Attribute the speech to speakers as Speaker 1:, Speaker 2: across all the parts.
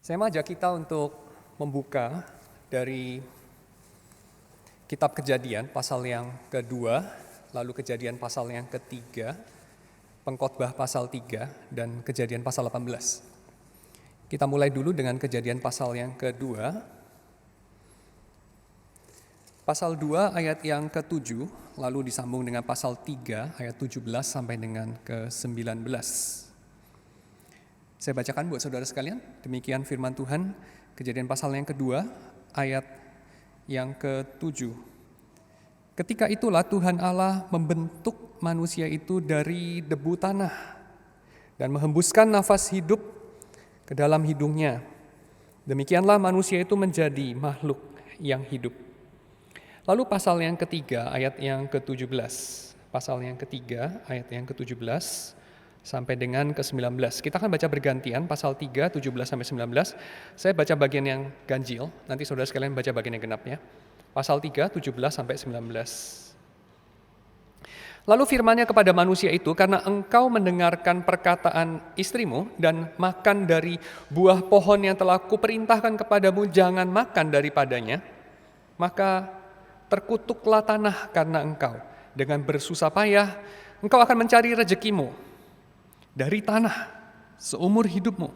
Speaker 1: Saya mengajak kita untuk membuka dari kitab Kejadian pasal yang kedua, lalu Kejadian pasal yang ketiga, Pengkhotbah pasal 3, dan Kejadian pasal 18. Kita mulai dulu dengan Kejadian pasal yang kedua. Pasal 2 ayat yang ke-7, lalu disambung dengan pasal 3 ayat 17 sampai dengan ke-19. Saya bacakan buat saudara sekalian, demikian firman Tuhan, Kejadian pasal yang kedua, ayat yang ke-7. Ketika itulah Tuhan Allah membentuk manusia itu dari debu tanah dan menghembuskan nafas hidup ke dalam hidungnya. Demikianlah manusia itu menjadi makhluk yang hidup. Lalu pasal yang ketiga, ayat yang ke-17. Pasal yang ketiga, ayat yang ke-17 sampai dengan ke-19. Kita akan baca bergantian, pasal 3, 17 sampai 19. Saya baca bagian yang ganjil, nanti saudara sekalian baca bagian yang genapnya. Pasal 3, 17 sampai 19. Lalu firman-Nya kepada manusia itu, karena engkau mendengarkan perkataan istrimu dan makan dari buah pohon yang telah kuperintahkan kepadamu, jangan makan daripadanya, maka terkutuklah tanah karena engkau. Dengan bersusah payah, engkau akan mencari rezekimu dari tanah seumur hidupmu.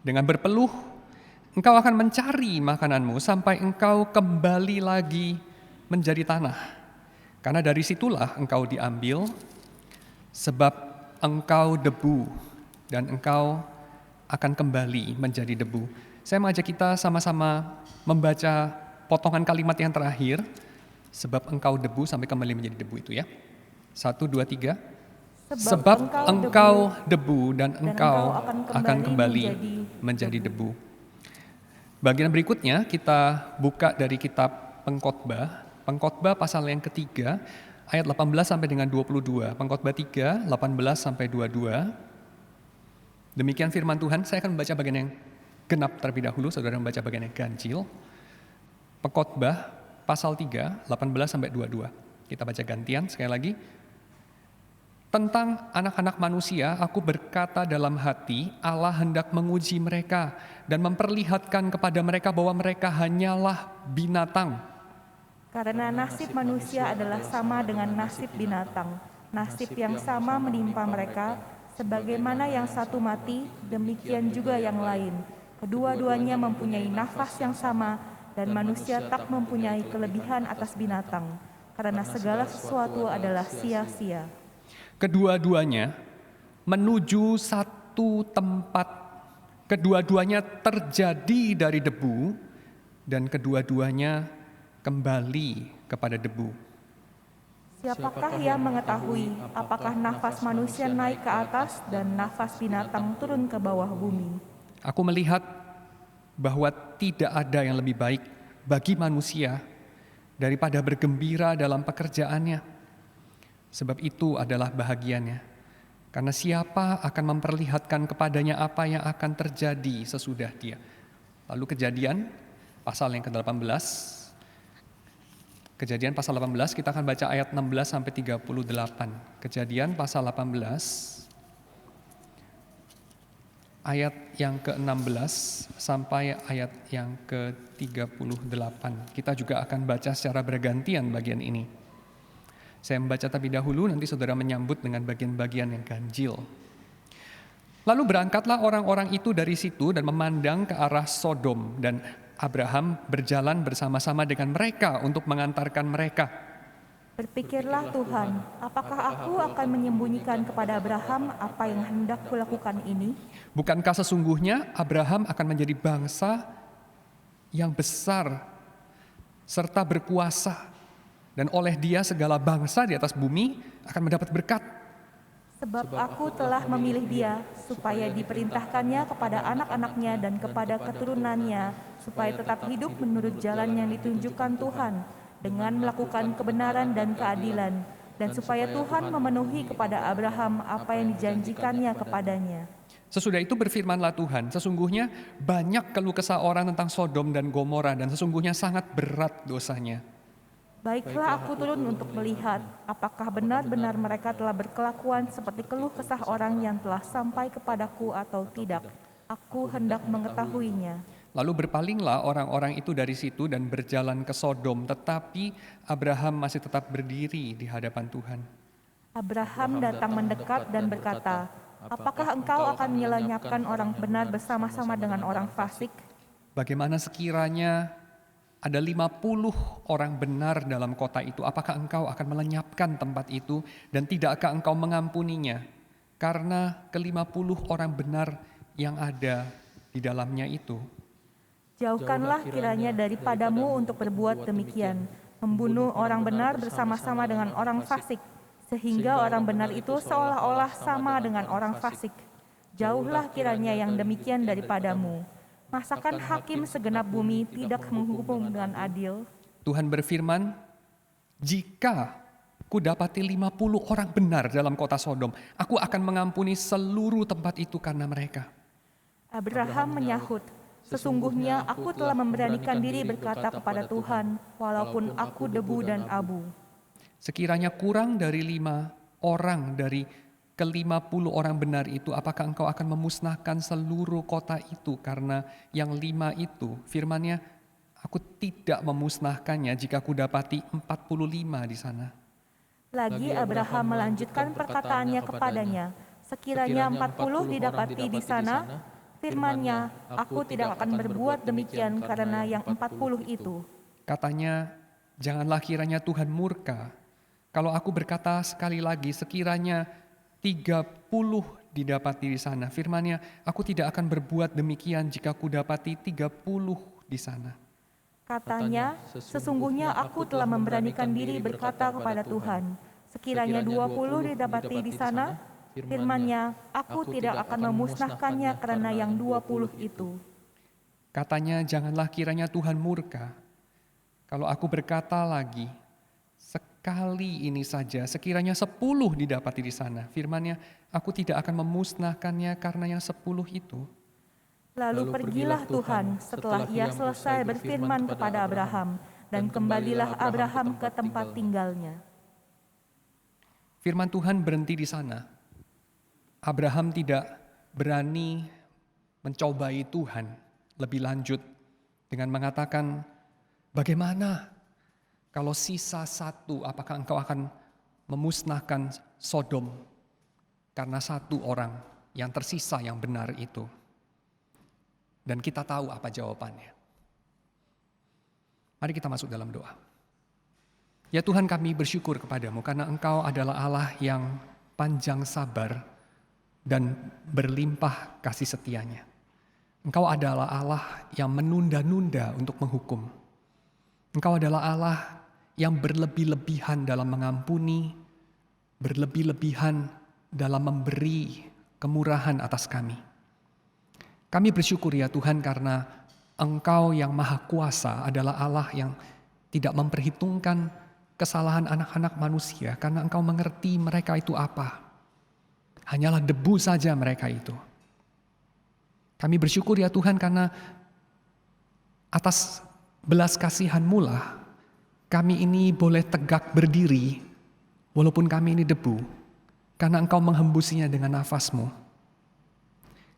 Speaker 1: Dengan berpeluh, engkau akan mencari makananmu sampai engkau kembali lagi menjadi tanah. Karena dari situlah engkau diambil, sebab engkau debu dan engkau akan kembali menjadi debu. Saya mengajak kita sama-sama membaca potongan kalimat yang terakhir, sebab engkau debu sampai kembali menjadi debu itu ya. 1, 2, 3. Sebab engkau debu dan engkau akan kembali menjadi debu. Bagian berikutnya kita buka dari kitab Pengkhotbah. Pengkhotbah pasal yang ketiga, ayat 18 sampai dengan 22. Pengkhotbah 3, 18 sampai 22. Demikian firman Tuhan, saya akan membaca bagian yang genap terlebih dahulu, saudara membaca bagian yang ganjil. Pengkhotbah pasal 3, 18 sampai 22. Kita baca gantian sekali lagi. Tentang anak-anak manusia, aku berkata dalam hati, Allah hendak menguji mereka dan memperlihatkan kepada mereka bahwa mereka hanyalah binatang.
Speaker 2: Karena nasib manusia adalah sama dengan nasib binatang. Nasib yang sama menimpa mereka, sebagaimana yang satu mati, demikian juga yang lain. Kedua-duanya mempunyai nafas yang sama, dan manusia tak mempunyai kelebihan atas binatang, karena segala sesuatu adalah sia-sia.
Speaker 1: Kedua-duanya menuju satu tempat. Kedua-duanya terjadi dari debu, dan kedua-duanya kembali kepada debu.
Speaker 2: Siapakah yang mengetahui apakah nafas manusia naik ke atas dan nafas binatang turun ke bawah bumi?
Speaker 1: Aku melihat bahwa tidak ada yang lebih baik bagi manusia daripada bergembira dalam pekerjaannya. Sebab itu adalah bahagianya. Karena siapa akan memperlihatkan kepadanya apa yang akan terjadi sesudah dia. Lalu Kejadian pasal yang ke-18. Kejadian pasal 18, kita akan baca ayat 16 sampai 38. Kejadian pasal 18 ayat yang ke-16 sampai ayat yang ke-38. Kita juga akan baca secara bergantian bagian ini. Saya membaca terlebih dahulu, nanti saudara menyambut dengan bagian-bagian yang ganjil. Lalu berangkatlah orang-orang itu dari situ dan memandang ke arah Sodom, dan Abraham berjalan bersama-sama dengan mereka untuk mengantarkan mereka.
Speaker 2: Berpikirlah Tuhan, apakah aku akan menyembunyikan kepada Abraham apa yang hendak kulakukan ini?
Speaker 1: Bukankah sesungguhnya Abraham akan menjadi bangsa yang besar serta berkuasa, dan oleh dia segala bangsa di atas bumi akan mendapat berkat.
Speaker 2: Sebab aku telah memilih dia, supaya diperintahkannya kepada anak-anaknya dan kepada keturunannya, supaya tetap hidup menurut jalan yang ditunjukkan Tuhan, dengan melakukan kebenaran dan keadilan, dan supaya Tuhan memenuhi kepada Abraham apa yang dijanjikannya kepadanya.
Speaker 1: Sesudah itu berfirmanlah Tuhan, sesungguhnya banyak keluh kesah orang tentang Sodom dan Gomora, dan sesungguhnya sangat berat dosanya.
Speaker 2: Baiklah aku turun untuk melihat, apakah benar-benar mereka telah berkelakuan seperti keluh kesah orang yang telah sampai kepadaku atau tidak. Aku hendak mengetahuinya.
Speaker 1: Lalu berpalinglah orang-orang itu dari situ dan berjalan ke Sodom, tetapi Abraham masih tetap berdiri di hadapan Tuhan.
Speaker 2: Abraham datang mendekat dan berkata, apakah engkau akan menyelenyapkan orang benar bersama-sama dengan orang fasik?
Speaker 1: Bagaimana sekiranya ada 50 orang benar dalam kota itu, apakah engkau akan melenyapkan tempat itu dan tidakkah engkau mengampuninya? Karena ke-50 orang benar yang ada di dalamnya itu.
Speaker 2: Jauhkanlah kiranya daripadamu untuk berbuat demikian, membunuh orang benar bersama-sama dengan orang fasik, sehingga orang benar itu seolah-olah sama dengan orang fasik. Jauhlah kiranya yang demikian daripadamu. Masakan hakim segenap bumi tidak menghukum dengan adil?
Speaker 1: Tuhan berfirman, jika kudapati 50 orang benar dalam kota Sodom, aku akan mengampuni seluruh tempat itu karena mereka.
Speaker 2: Abraham menyahut, sesungguhnya aku telah memberanikan diri berkata kepada Tuhan, walaupun aku debu dan abu.
Speaker 1: Sekiranya kurang dari 5 orang dari ke-50 orang benar itu, apakah engkau akan memusnahkan seluruh kota itu? Karena yang 5 itu, firman-Nya, aku tidak memusnahkannya jika kudapati 45 di sana.
Speaker 2: Lagi Abraham melanjutkan perkataannya kepadanya, sekiranya 40 didapati di sana, firman-Nya, aku tidak akan berbuat demikian karena yang 40 itu.
Speaker 1: Katanya, janganlah kiranya Tuhan murka. Kalau aku berkata sekali lagi, sekiranya 30 didapati di sana, firman-Nya, aku tidak akan berbuat demikian jika kudapati 30 di sana.
Speaker 2: Katanya, sesungguhnya aku telah memberanikan diri berkata kepada Tuhan, sekiranya 20 didapati di sana, firman-Nya, aku tidak akan memusnahkannya karena yang 20 itu.
Speaker 1: Katanya, janganlah kiranya Tuhan murka. Kalau aku berkata lagi, sekali ini saja, sekiranya 10 didapati di sana, firman-Nya, aku tidak akan memusnahkannya karena yang 10 itu.
Speaker 2: Lalu pergilah Tuhan setelah ia selesai berfirman kepada Abraham, dan kembalilah Abraham ke tempat tinggalnya.
Speaker 1: Firman Tuhan berhenti di sana. Abraham tidak berani mencobai Tuhan lebih lanjut dengan mengatakan, bagaimana kalau sisa 1, apakah engkau akan memusnahkan Sodom karena 1 orang yang tersisa yang benar itu? Dan kita tahu apa jawabannya. Mari kita masuk dalam doa. Ya Tuhan, kami bersyukur kepadamu karena Engkau adalah Allah yang panjang sabar dan berlimpah kasih setianya. Engkau adalah Allah yang menunda-nunda untuk menghukum. Engkau adalah Allah yang berlebih-lebihan dalam mengampuni, berlebih-lebihan dalam memberi kemurahan atas kami. Kami bersyukur ya Tuhan karena Engkau yang Maha Kuasa adalah Allah yang tidak memperhitungkan kesalahan anak-anak manusia karena Engkau mengerti mereka itu apa. Hanyalah debu saja mereka itu. Kami bersyukur ya Tuhan karena atas belas kasihan-Mu lah kami ini boleh tegak berdiri walaupun kami ini debu karena Engkau menghembusinya dengan nafas-Mu.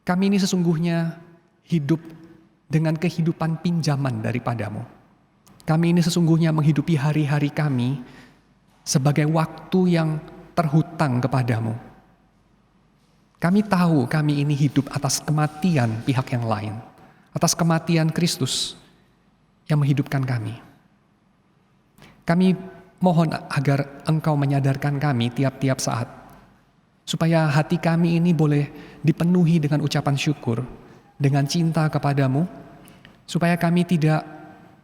Speaker 1: Kami ini sesungguhnya hidup dengan kehidupan pinjaman daripadamu. Kami ini sesungguhnya menghidupi hari-hari kami sebagai waktu yang terhutang kepadamu. Kami tahu kami ini hidup atas kematian pihak yang lain, atas kematian Kristus yang menghidupkan kami. Kami mohon agar Engkau menyadarkan kami tiap-tiap saat, supaya hati kami ini boleh dipenuhi dengan ucapan syukur, dengan cinta kepadamu, supaya kami tidak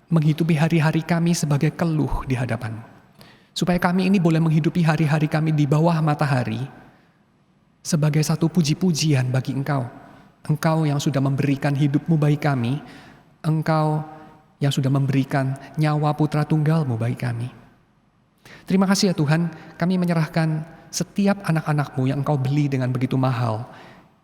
Speaker 1: menghidupi hari-hari kami sebagai keluh di hadapan-Mu. Supaya kami ini boleh menghidupi hari-hari kami di bawah matahari sebagai satu puji-pujian bagi Engkau. Engkau yang sudah memberikan hidup-Mu bagi kami, Engkau yang sudah memberikan nyawa putra tunggal-Mu bagi kami. Terima kasih ya Tuhan, kami menyerahkan setiap anak-anak-Mu yang Engkau beli dengan begitu mahal,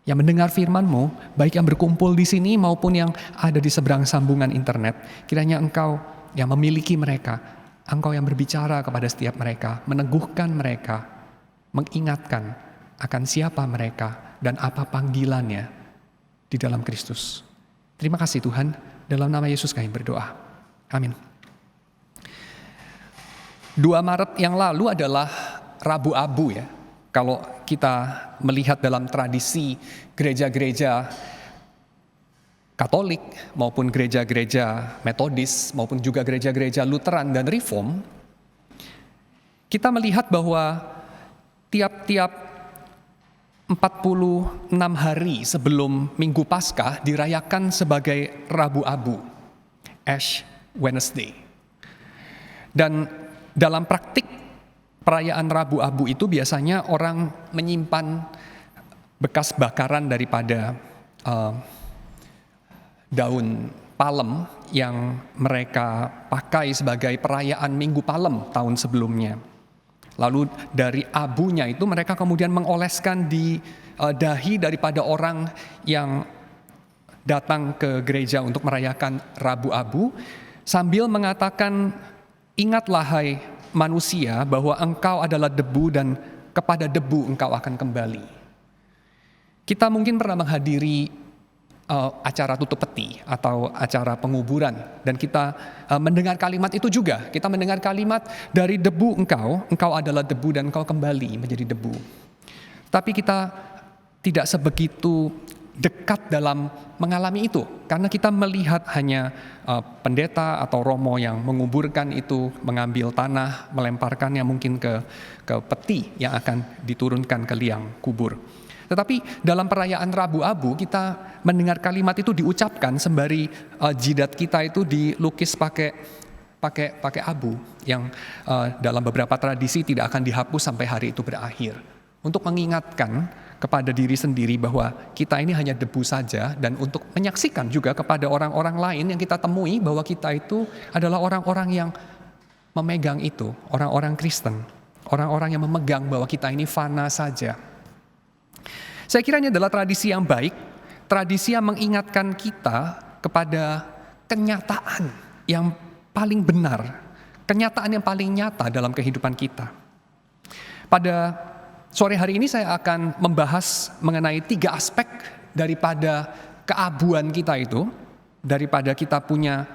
Speaker 1: yang mendengar firman-Mu, baik yang berkumpul di sini maupun yang ada di seberang sambungan internet. Kiranya Engkau yang memiliki mereka, Engkau yang berbicara kepada setiap mereka, meneguhkan mereka, mengingatkan akan siapa mereka dan apa panggilannya di dalam Kristus. Terima kasih Tuhan, dalam nama Yesus kami berdoa. Amin. 2 Maret yang lalu adalah Rabu Abu ya. Kalau kita melihat dalam tradisi gereja-gereja Katolik maupun gereja-gereja Metodis maupun juga gereja-gereja Lutheran dan Reform, kita melihat bahwa tiap-tiap 46 hari sebelum Minggu Paskah dirayakan sebagai Rabu Abu, Ash Wednesday. Dan dalam praktik perayaan Rabu Abu itu biasanya orang menyimpan bekas bakaran daripada daun palem yang mereka pakai sebagai perayaan Minggu Palem tahun sebelumnya. Lalu dari abunya itu mereka kemudian mengoleskan di dahi daripada orang yang datang ke gereja untuk merayakan Rabu Abu sambil mengatakan, "Ingatlah hai manusia bahwa engkau adalah debu dan kepada debu engkau akan kembali." Kita mungkin pernah menghadiri acara tutup peti atau acara penguburan dan kita mendengar kalimat itu juga. Kita mendengar kalimat, dari debu engkau adalah debu dan engkau kembali menjadi debu. Tapi kita tidak sebegitu dekat dalam mengalami itu karena kita melihat hanya pendeta atau romo yang menguburkan itu, mengambil tanah, melemparkannya mungkin ke peti yang akan diturunkan ke liang kubur. Tetapi dalam perayaan Rabu Abu kita mendengar kalimat itu diucapkan sembari jidat kita itu dilukis pakai abu yang dalam beberapa tradisi tidak akan dihapus sampai hari itu berakhir. Untuk mengingatkan kepada diri sendiri bahwa kita ini hanya debu saja dan untuk menyaksikan juga kepada orang-orang lain yang kita temui bahwa kita itu adalah orang-orang yang memegang itu, orang-orang Kristen, orang-orang yang memegang bahwa kita ini fana saja. Saya kira ini adalah tradisi yang baik, tradisi yang mengingatkan kita kepada kenyataan yang paling benar, kenyataan yang paling nyata dalam kehidupan kita. Pada sore hari ini saya akan membahas mengenai 3 aspek daripada keabuan kita itu, daripada kita punya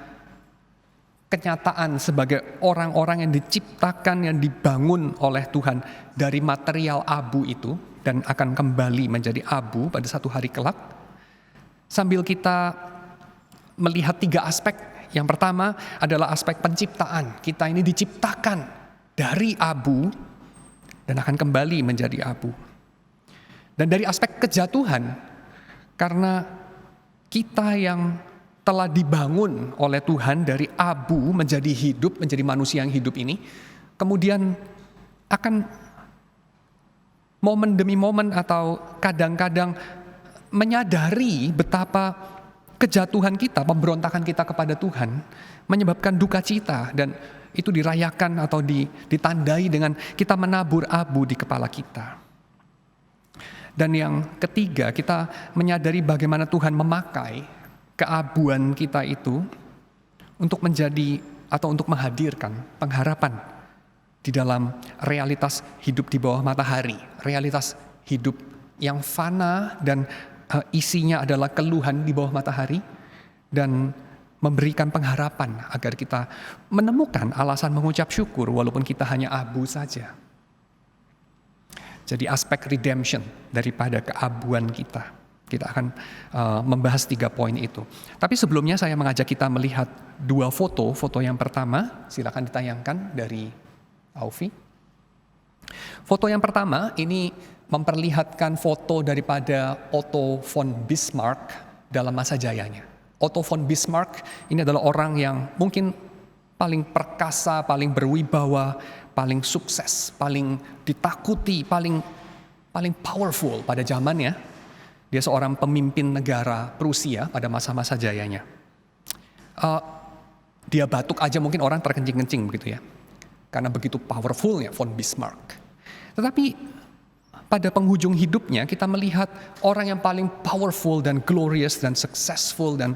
Speaker 1: kenyataan sebagai orang-orang yang diciptakan, yang dibangun oleh Tuhan dari material abu itu, dan akan kembali menjadi abu pada satu hari kelak. Sambil kita melihat 3 aspek. Yang pertama adalah aspek penciptaan. Kita ini diciptakan dari abu dan akan kembali menjadi abu. Dan dari aspek kejatuhan, karena kita yang telah dibangun oleh Tuhan dari abu menjadi hidup, menjadi manusia yang hidup ini, kemudian akan momen demi momen atau kadang-kadang menyadari betapa kejatuhan kita, pemberontakan kita kepada Tuhan menyebabkan duka cita, dan itu dirayakan atau ditandai dengan kita menabur abu di kepala kita. Dan yang ketiga, kita menyadari bagaimana Tuhan memakai keabuan kita itu untuk menjadi atau untuk menghadirkan pengharapan di dalam realitas hidup di bawah matahari, realitas hidup yang fana dan isinya adalah keluhan di bawah matahari, dan memberikan pengharapan agar kita menemukan alasan mengucap syukur walaupun kita hanya abu saja. Jadi aspek redemption daripada keabuan kita. Kita akan membahas 3 poin itu. Tapi sebelumnya saya mengajak kita melihat 2 foto. Foto yang pertama, silakan ditayangkan dari Aufi. Foto yang pertama ini memperlihatkan foto daripada Otto von Bismarck dalam masa jayanya. Otto von Bismarck ini adalah orang yang mungkin paling perkasa, paling berwibawa, paling sukses, paling ditakuti, paling powerful pada zamannya. Dia seorang pemimpin negara Prusia pada masa-masa jayanya. Dia batuk aja mungkin orang terkencing-kencing begitu ya. Karena begitu powerfulnya von Bismarck. Tetapi pada penghujung hidupnya kita melihat orang yang paling powerful dan glorious dan successful dan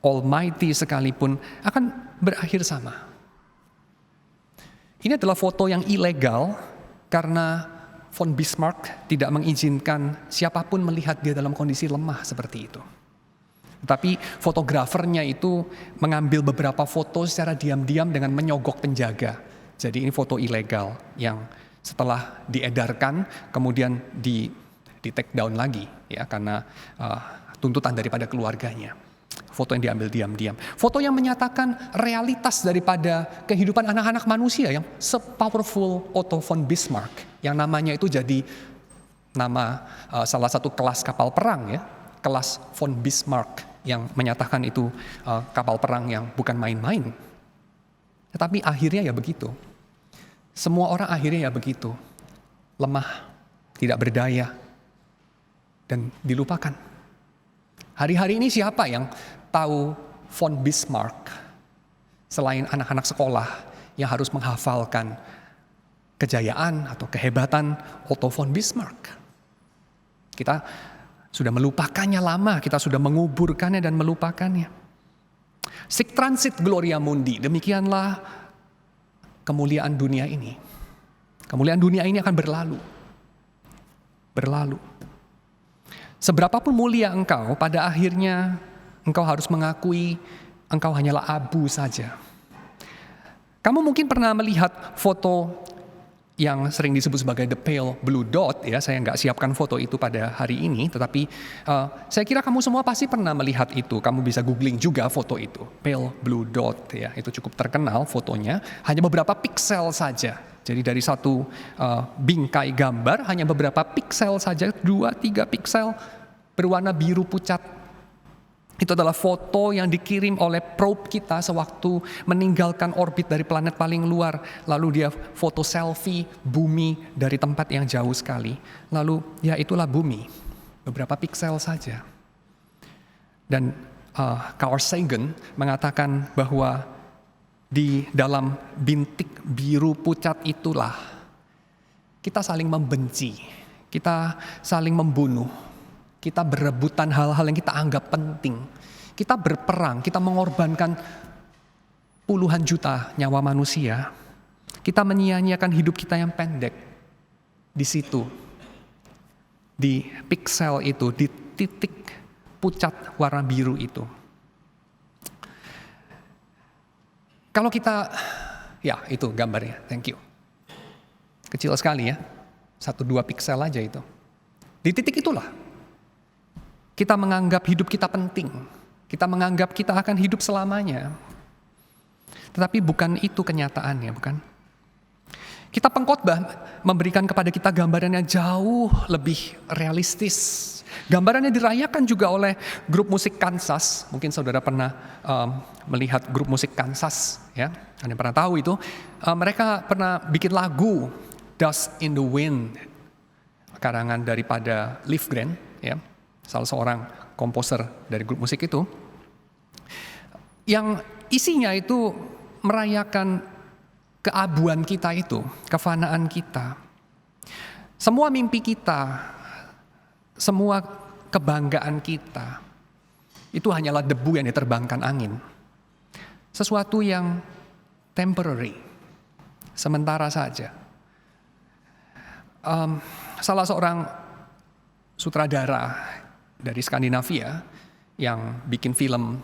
Speaker 1: almighty sekalipun akan berakhir sama. Ini adalah foto yang ilegal karena von Bismarck tidak mengizinkan siapapun melihat dia dalam kondisi lemah seperti itu. Tapi fotografernya itu mengambil beberapa foto secara diam-diam dengan menyogok penjaga. Jadi ini foto ilegal yang setelah diedarkan kemudian di take down lagi ya karena tuntutan daripada keluarganya. Foto yang diambil diam-diam. Foto yang menyatakan realitas daripada kehidupan anak-anak manusia yang se-powerful Otto von Bismarck. Yang namanya itu jadi nama salah satu kelas kapal perang ya. Kelas von Bismarck yang menyatakan itu kapal perang yang bukan main-main. Tetapi akhirnya ya begitu. Semua orang akhirnya ya begitu. Lemah, tidak berdaya, dan dilupakan. Hari-hari ini siapa yang tahu von Bismarck selain anak-anak sekolah yang harus menghafalkan kejayaan atau kehebatan Otto von Bismarck? Kita sudah melupakannya lama, kita sudah menguburkannya dan melupakannya. Sic transit gloria mundi, demikianlah kemuliaan dunia ini. Kemuliaan dunia ini akan berlalu. Berlalu. Seberapapun mulia engkau, pada akhirnya engkau harus mengakui engkau hanyalah abu saja. Kamu mungkin pernah melihat foto yang sering disebut sebagai the pale blue dot, ya. Saya nggak siapkan foto itu pada hari ini, tetapi saya kira kamu semua pasti pernah melihat itu. Kamu bisa googling juga foto itu, pale blue dot, ya. Itu cukup terkenal fotonya, hanya beberapa piksel saja. Jadi dari satu bingkai gambar hanya beberapa piksel saja, 2-3 piksel berwarna biru pucat. Itu adalah foto yang dikirim oleh probe kita sewaktu meninggalkan orbit dari planet paling luar. Lalu dia foto selfie bumi dari tempat yang jauh sekali. Lalu ya itulah bumi, beberapa piksel saja. Dan Carl Sagan mengatakan bahwa di dalam bintik biru pucat itulah kita saling membenci, kita saling membunuh, kita berebutan hal-hal yang kita anggap penting, kita berperang, kita mengorbankan puluhan juta nyawa manusia, kita menyia-nyiakan hidup kita yang pendek di situ, di piksel itu, di titik pucat warna biru itu. Kalau kita, ya itu gambarnya, thank you. Kecil sekali ya, 1-2 piksel aja itu. Di titik itulah, kita menganggap hidup kita penting. Kita menganggap kita akan hidup selamanya. Tetapi bukan itu kenyataannya, bukan? Kita pengkhotbah memberikan kepada kita gambaran yang jauh lebih realistis. Gambarannya dirayakan juga oleh grup musik Kansas. Mungkin saudara pernah melihat grup musik Kansas, ya? Anda pernah tahu itu? Mereka pernah bikin lagu Dust in the Wind, karangan daripada Livgren, ya, salah seorang komposer dari grup musik itu, yang isinya itu merayakan keabuan kita itu, kefanaan kita, semua mimpi kita. Semua kebanggaan kita itu hanyalah debu yang diterbangkan angin. Sesuatu yang temporary, sementara saja. Salah seorang sutradara dari Skandinavia yang bikin film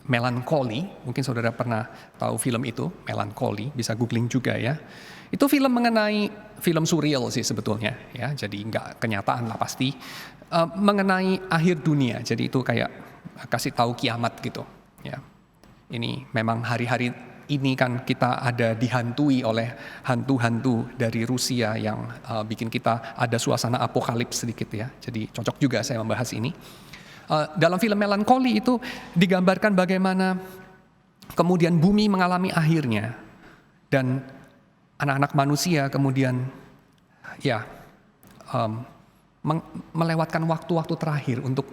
Speaker 1: Melancholy, mungkin saudara pernah tahu film itu, Melancholy, bisa googling juga ya. Itu film mengenai, film surreal sih sebetulnya, ya. Jadi nggak kenyataan lah pasti, mengenai akhir dunia. Jadi itu kayak kasih tahu kiamat gitu, ya. Ini memang hari-hari ini kan kita ada dihantui oleh hantu-hantu dari Rusia yang bikin kita ada suasana apokalips sedikit ya. Jadi cocok juga saya membahas ini. Dalam film Melancholy itu digambarkan bagaimana kemudian bumi mengalami akhirnya dan anak-anak manusia kemudian ya melewatkan waktu-waktu terakhir untuk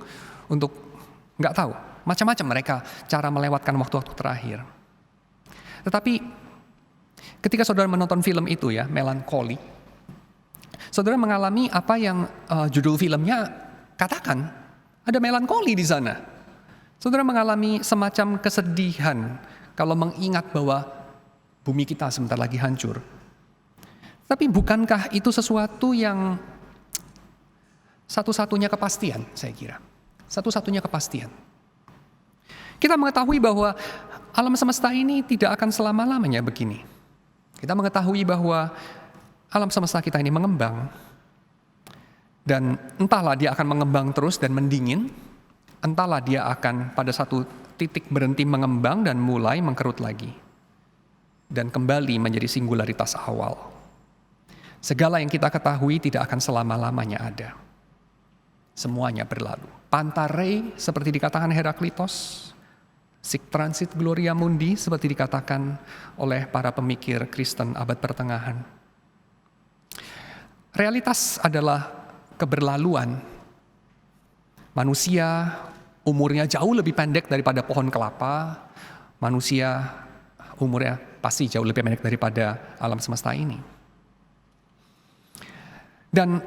Speaker 1: nggak tahu macam-macam mereka cara melewatkan waktu-waktu terakhir. Tetapi ketika saudara menonton film itu ya Melancholy, saudara mengalami apa yang judul filmnya katakan. Ada melankoli di sana. Saudara mengalami semacam kesedihan kalau mengingat bahwa bumi kita sebentar lagi hancur. Tapi bukankah itu sesuatu yang satu-satunya kepastian, saya kira. Satu-satunya kepastian. Kita mengetahui bahwa alam semesta ini tidak akan selama-lamanya begini. Kita mengetahui bahwa alam semesta kita ini mengembang. Dan entahlah dia akan mengembang terus dan mendingin, entahlah dia akan pada satu titik berhenti mengembang dan mulai mengkerut lagi. Dan kembali menjadi singularitas awal. Segala yang kita ketahui tidak akan selama-lamanya ada. Semuanya berlalu. Panta rei seperti dikatakan Heraklitos, sic transit gloria mundi seperti dikatakan oleh para pemikir Kristen abad pertengahan. Realitas adalah keberlaluan. Manusia umurnya jauh lebih pendek daripada pohon kelapa. Manusia umurnya pasti jauh lebih pendek daripada alam semesta ini. Dan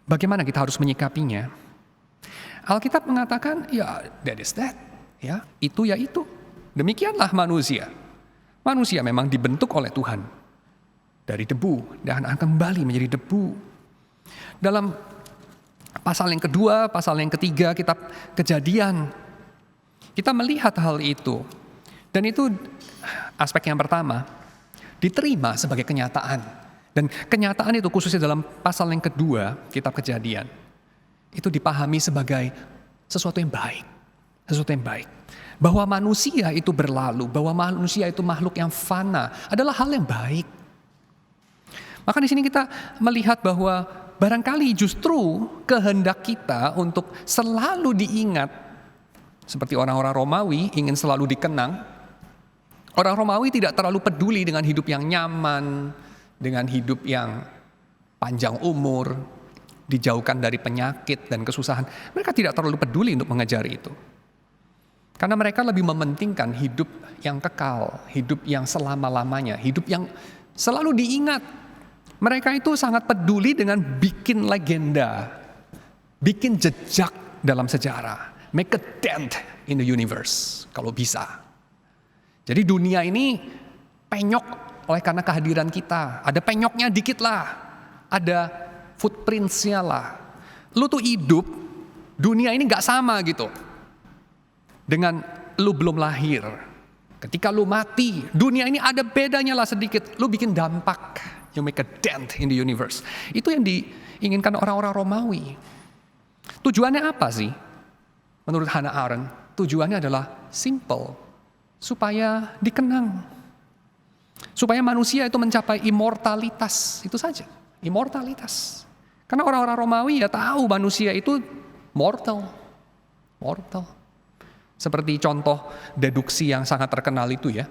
Speaker 1: bagaimana kita harus menyikapinya? Alkitab mengatakan, ya that is that. Ya, itu ya itu. Demikianlah manusia. Manusia memang dibentuk oleh Tuhan dari debu dan akan kembali menjadi debu. Dalam pasal yang kedua, pasal yang ketiga kitab Kejadian, kita melihat hal itu. Dan itu aspek yang pertama, diterima sebagai kenyataan. Dan kenyataan itu khususnya dalam pasal yang kedua kitab Kejadian, itu dipahami sebagai sesuatu yang baik. Sesuatu yang baik. Bahwa manusia itu berlalu, bahwa manusia itu makhluk yang fana adalah hal yang baik. Maka di sini kita melihat bahwa barangkali justru kehendak kita untuk selalu diingat, seperti orang-orang Romawi ingin selalu dikenang. Orang Romawi tidak terlalu peduli dengan hidup yang nyaman, dengan hidup yang panjang umur, dijauhkan dari penyakit dan kesusahan. Mereka tidak terlalu peduli untuk mengejar itu. Karena mereka lebih mementingkan hidup yang kekal, hidup yang selama-lamanya, hidup yang selalu diingat. Mereka itu sangat peduli dengan bikin legenda, bikin jejak dalam sejarah, make a dent in the universe, kalau bisa. Jadi dunia ini penyok oleh karena kehadiran kita. Ada penyoknya dikit lah, ada footprints-nya lah. Lu tuh hidup, dunia ini gak sama gitu dengan lu belum lahir. Ketika lu mati, dunia ini ada bedanya lah sedikit. Lu bikin dampak. You make a dent in the universe. Itu yang diinginkan orang-orang Romawi. Tujuannya apa sih? Menurut Hannah Arendt, tujuannya adalah simple. Supaya dikenang. Supaya manusia itu mencapai immortalitas. Itu saja, immortalitas. Karena orang-orang Romawi ya tahu manusia itu mortal. Mortal. Seperti contoh deduksi yang sangat terkenal itu ya.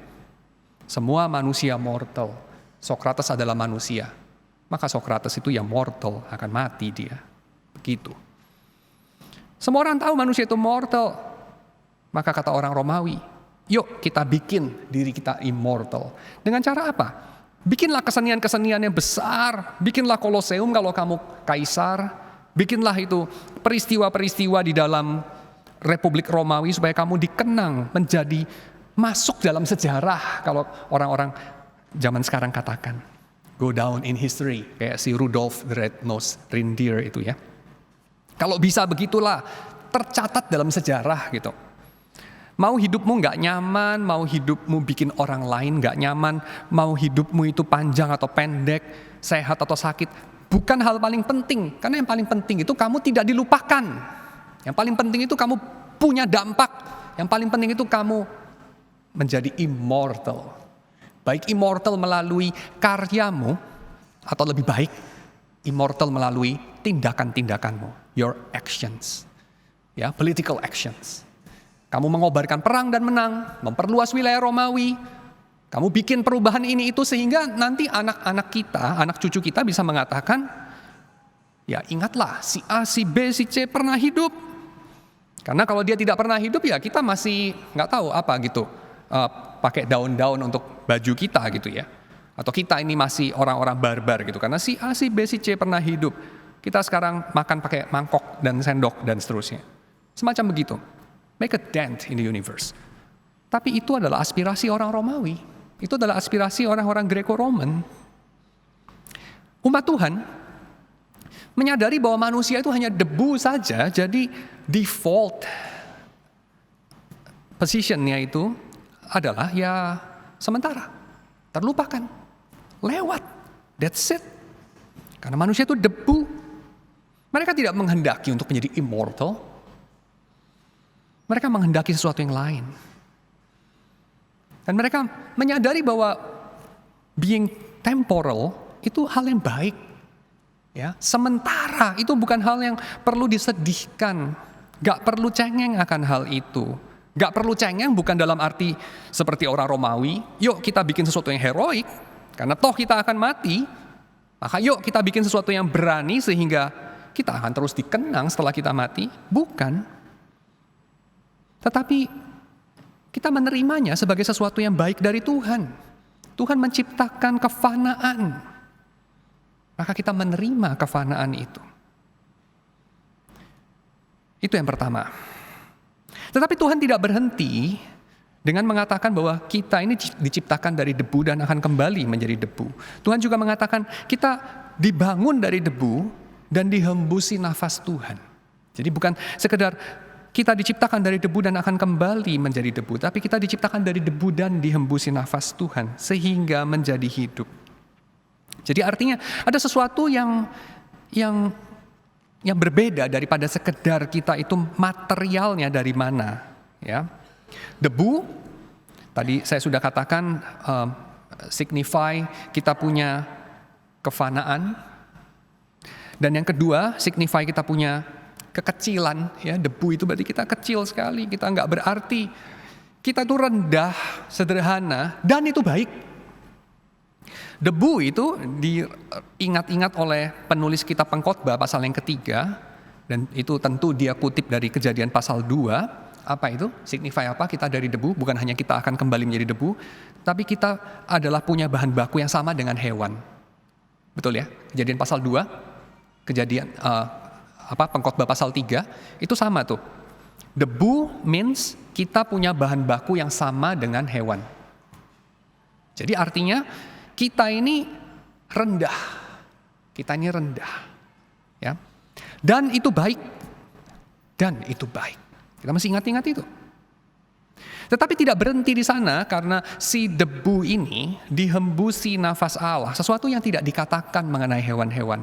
Speaker 1: Semua manusia mortal. Sokrates adalah manusia. Maka Sokrates itu ya mortal, akan mati dia. Begitu. Semua orang tahu manusia itu mortal. Maka kata orang Romawi, yuk kita bikin diri kita immortal. Dengan cara apa? Bikinlah kesenian-kesenian yang besar. Bikinlah Koloseum kalau kamu kaisar. Bikinlah itu peristiwa-peristiwa di dalam Republik Romawi supaya kamu dikenang, menjadi masuk dalam sejarah. Kalau orang-orang zaman sekarang katakan, go down in history, kayak si Rudolf the Red-Nosed Reindeer itu ya. Kalau bisa begitulah, tercatat dalam sejarah gitu. Mau hidupmu gak nyaman, mau hidupmu bikin orang lain gak nyaman, mau hidupmu itu panjang atau pendek, sehat atau sakit, bukan hal paling penting. Karena yang paling penting itu kamu tidak dilupakan. Yang paling penting itu kamu punya dampak. Yang paling penting itu kamu menjadi immortal. Baik immortal melalui karyamu, atau lebih baik, immortal melalui tindakan-tindakanmu. Your actions. Ya, political actions. Kamu mengobarkan perang dan menang, memperluas wilayah Romawi. Kamu bikin perubahan ini itu sehingga nanti anak-anak kita, anak cucu kita bisa mengatakan, ya ingatlah si A, si B, si C pernah hidup. Karena kalau dia tidak pernah hidup ya kita masih nggak tahu apa gitu. Pakai daun-daun untuk baju kita gitu ya. Atau kita ini masih orang-orang barbar gitu. Karena si A, si B, si C pernah hidup. Kita sekarang makan pakai mangkok dan sendok dan seterusnya. Semacam begitu. Make a dent in the universe. Tapi itu adalah aspirasi orang Romawi. Itu adalah aspirasi orang-orang Greco-Roman. Umat Tuhan menyadari bahwa manusia itu hanya debu saja, jadi default positionnya itu adalah ya sementara, terlupakan, lewat, that's it. Karena manusia itu debu. Mereka tidak menghendaki untuk menjadi immortal. Mereka menghendaki sesuatu yang lain. Dan mereka menyadari bahwa being temporal itu hal yang baik. Ya, sementara itu bukan hal yang perlu disedihkan. Gak perlu cengeng akan hal itu. Gak perlu cengeng bukan dalam arti seperti orang Romawi, yuk kita bikin sesuatu yang heroik, karena toh kita akan mati, maka yuk kita bikin sesuatu yang berani sehingga kita akan terus dikenang setelah kita mati. Bukan. Tetapi kita menerimanya sebagai sesuatu yang baik dari Tuhan. Tuhan menciptakan kefanaan. Maka kita menerima kefanaan itu. Itu yang pertama. Tetapi Tuhan tidak berhenti dengan mengatakan bahwa kita ini diciptakan dari debu dan akan kembali menjadi debu. Tuhan juga mengatakan kita dibangun dari debu dan dihembusi nafas Tuhan. Jadi bukan sekedar kita diciptakan dari debu dan akan kembali menjadi debu, tapi kita diciptakan dari debu dan dihembusi nafas Tuhan sehingga menjadi hidup. Jadi artinya ada sesuatu yang berbeda daripada sekedar kita itu materialnya dari mana, ya. Debu tadi saya sudah katakan signify kita punya kefanaan, dan yang kedua signify kita punya kekecilan, ya. Debu itu berarti kita kecil sekali, kita nggak berarti, kita tuh rendah, sederhana, dan itu baik. Debu itu diingat-ingat oleh penulis kitab Pengkhotbah pasal yang ketiga, dan itu tentu dia kutip dari Kejadian pasal 2. Apa itu? Signify apa? Kita dari debu, bukan hanya kita akan kembali menjadi debu, tapi kita adalah punya bahan baku yang sama dengan hewan. Betul ya? Kejadian pasal 2, Pengkhotbah pasal 3, itu sama tuh. Debu means kita punya bahan baku yang sama dengan hewan. Jadi artinya kita ini rendah. Kita ini rendah. Ya. Dan itu baik. Dan itu baik. Kita mesti ingat-ingat itu. Tetapi tidak berhenti di sana karena si debu ini dihembusi nafas Allah. Sesuatu yang tidak dikatakan mengenai hewan-hewan.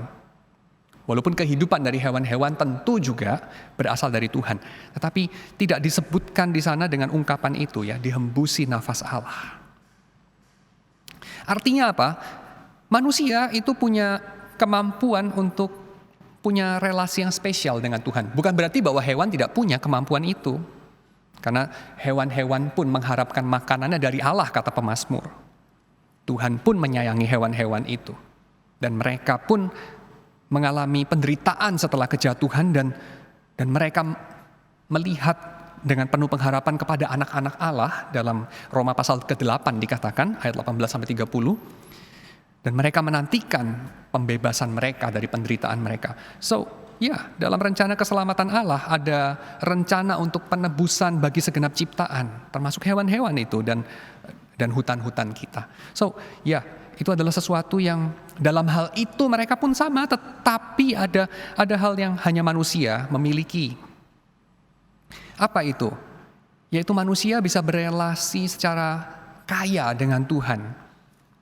Speaker 1: Walaupun kehidupan dari hewan-hewan tentu juga berasal dari Tuhan. Tetapi tidak disebutkan di sana dengan ungkapan itu, ya, dihembusi nafas Allah. Artinya apa? Manusia itu punya kemampuan untuk punya relasi yang spesial dengan Tuhan. Bukan berarti bahwa hewan tidak punya kemampuan itu. Karena hewan-hewan pun mengharapkan makanannya dari Allah, kata pemazmur. Tuhan pun menyayangi hewan-hewan itu. Dan mereka pun mengalami penderitaan setelah kejatuhan, dan mereka melihat dengan penuh pengharapan kepada anak-anak Allah. Dalam Roma pasal ke-8 dikatakan ayat 18-30, dan mereka menantikan pembebasan mereka dari penderitaan mereka. So, ya, dalam rencana keselamatan Allah ada rencana untuk penebusan bagi segenap ciptaan, termasuk hewan-hewan itu dan hutan-hutan kita. So, ya, itu adalah sesuatu yang dalam hal itu mereka pun sama, tetapi ada hal yang hanya manusia memiliki. Apa itu? Yaitu manusia bisa berelasi secara kaya dengan Tuhan.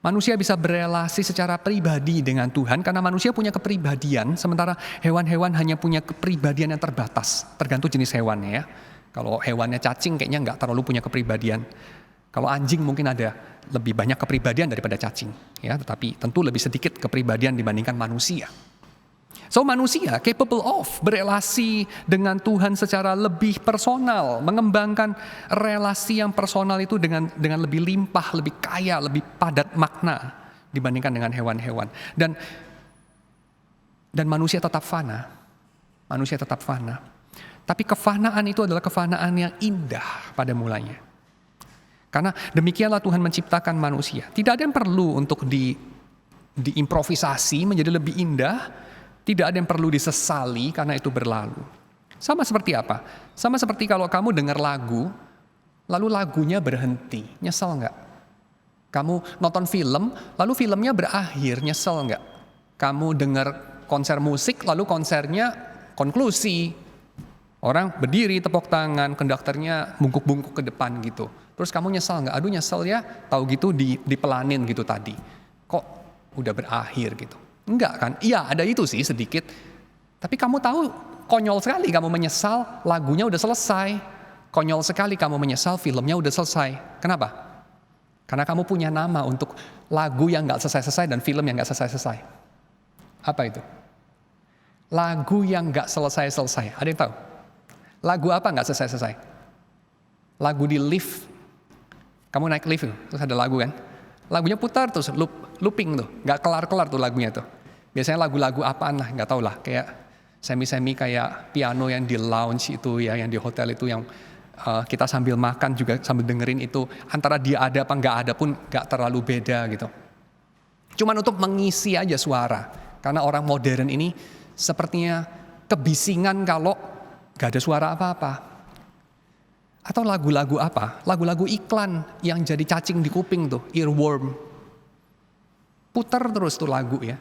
Speaker 1: Manusia bisa berelasi secara pribadi dengan Tuhan karena manusia punya kepribadian, sementara hewan-hewan hanya punya kepribadian yang terbatas, tergantung jenis hewannya, ya. Kalau hewannya cacing kayaknya nggak terlalu punya kepribadian. Kalau anjing mungkin ada lebih banyak kepribadian daripada cacing, ya, tetapi tentu lebih sedikit kepribadian dibandingkan manusia. So manusia capable of berelasi dengan Tuhan secara lebih personal, mengembangkan relasi yang personal itu dengan lebih limpah, lebih kaya, lebih padat makna dibandingkan dengan hewan-hewan. Dan manusia tetap fana. Manusia tetap fana. Tapi kefanaan itu adalah kefanaan yang indah pada mulanya. Karena demikianlah Tuhan menciptakan manusia. Tidak ada yang perlu untuk diimprovisasi menjadi lebih indah. Tidak ada yang perlu disesali karena itu berlalu. Sama seperti apa? Sama seperti kalau kamu dengar lagu, lalu lagunya berhenti. Nyesel nggak? Kamu nonton film, lalu filmnya berakhir, nyesel nggak? Kamu dengar konser musik, lalu konsernya konklusi. Orang berdiri, tepuk tangan, konduktornya bungkuk-bungkuk ke depan gitu. Terus kamu nyesel nggak? Aduh nyesel ya, tahu gitu dipelanin gitu tadi. Kok udah berakhir gitu? Enggak kan? Iya ada itu sih sedikit. Tapi kamu tahu konyol sekali kamu menyesal, lagunya udah selesai. Konyol sekali kamu menyesal, filmnya udah selesai. Kenapa? Karena kamu punya nama untuk lagu yang gak selesai-selesai dan film yang gak selesai-selesai. Apa itu? Lagu yang gak selesai-selesai. Ada yang tahu? Lagu apa gak selesai-selesai? Lagu di lift. Kamu naik lift, terus ada lagu kan? Lagunya putar terus, looping tuh. Gak kelar-kelar tuh lagunya tuh. Biasanya lagu-lagu apaan lah, gak tahu lah. Kayak semi-semi kayak piano yang di lounge itu ya, yang di hotel itu yang kita sambil makan juga sambil dengerin itu, antara dia ada apa nggak ada pun nggak terlalu beda gitu. Cuman untuk mengisi aja suara, karena orang modern ini sepertinya kebisingan kalau nggak ada suara apa-apa. Atau lagu-lagu apa? Lagu-lagu iklan yang jadi cacing di kuping tuh, earworm. Putar terus tuh lagu ya,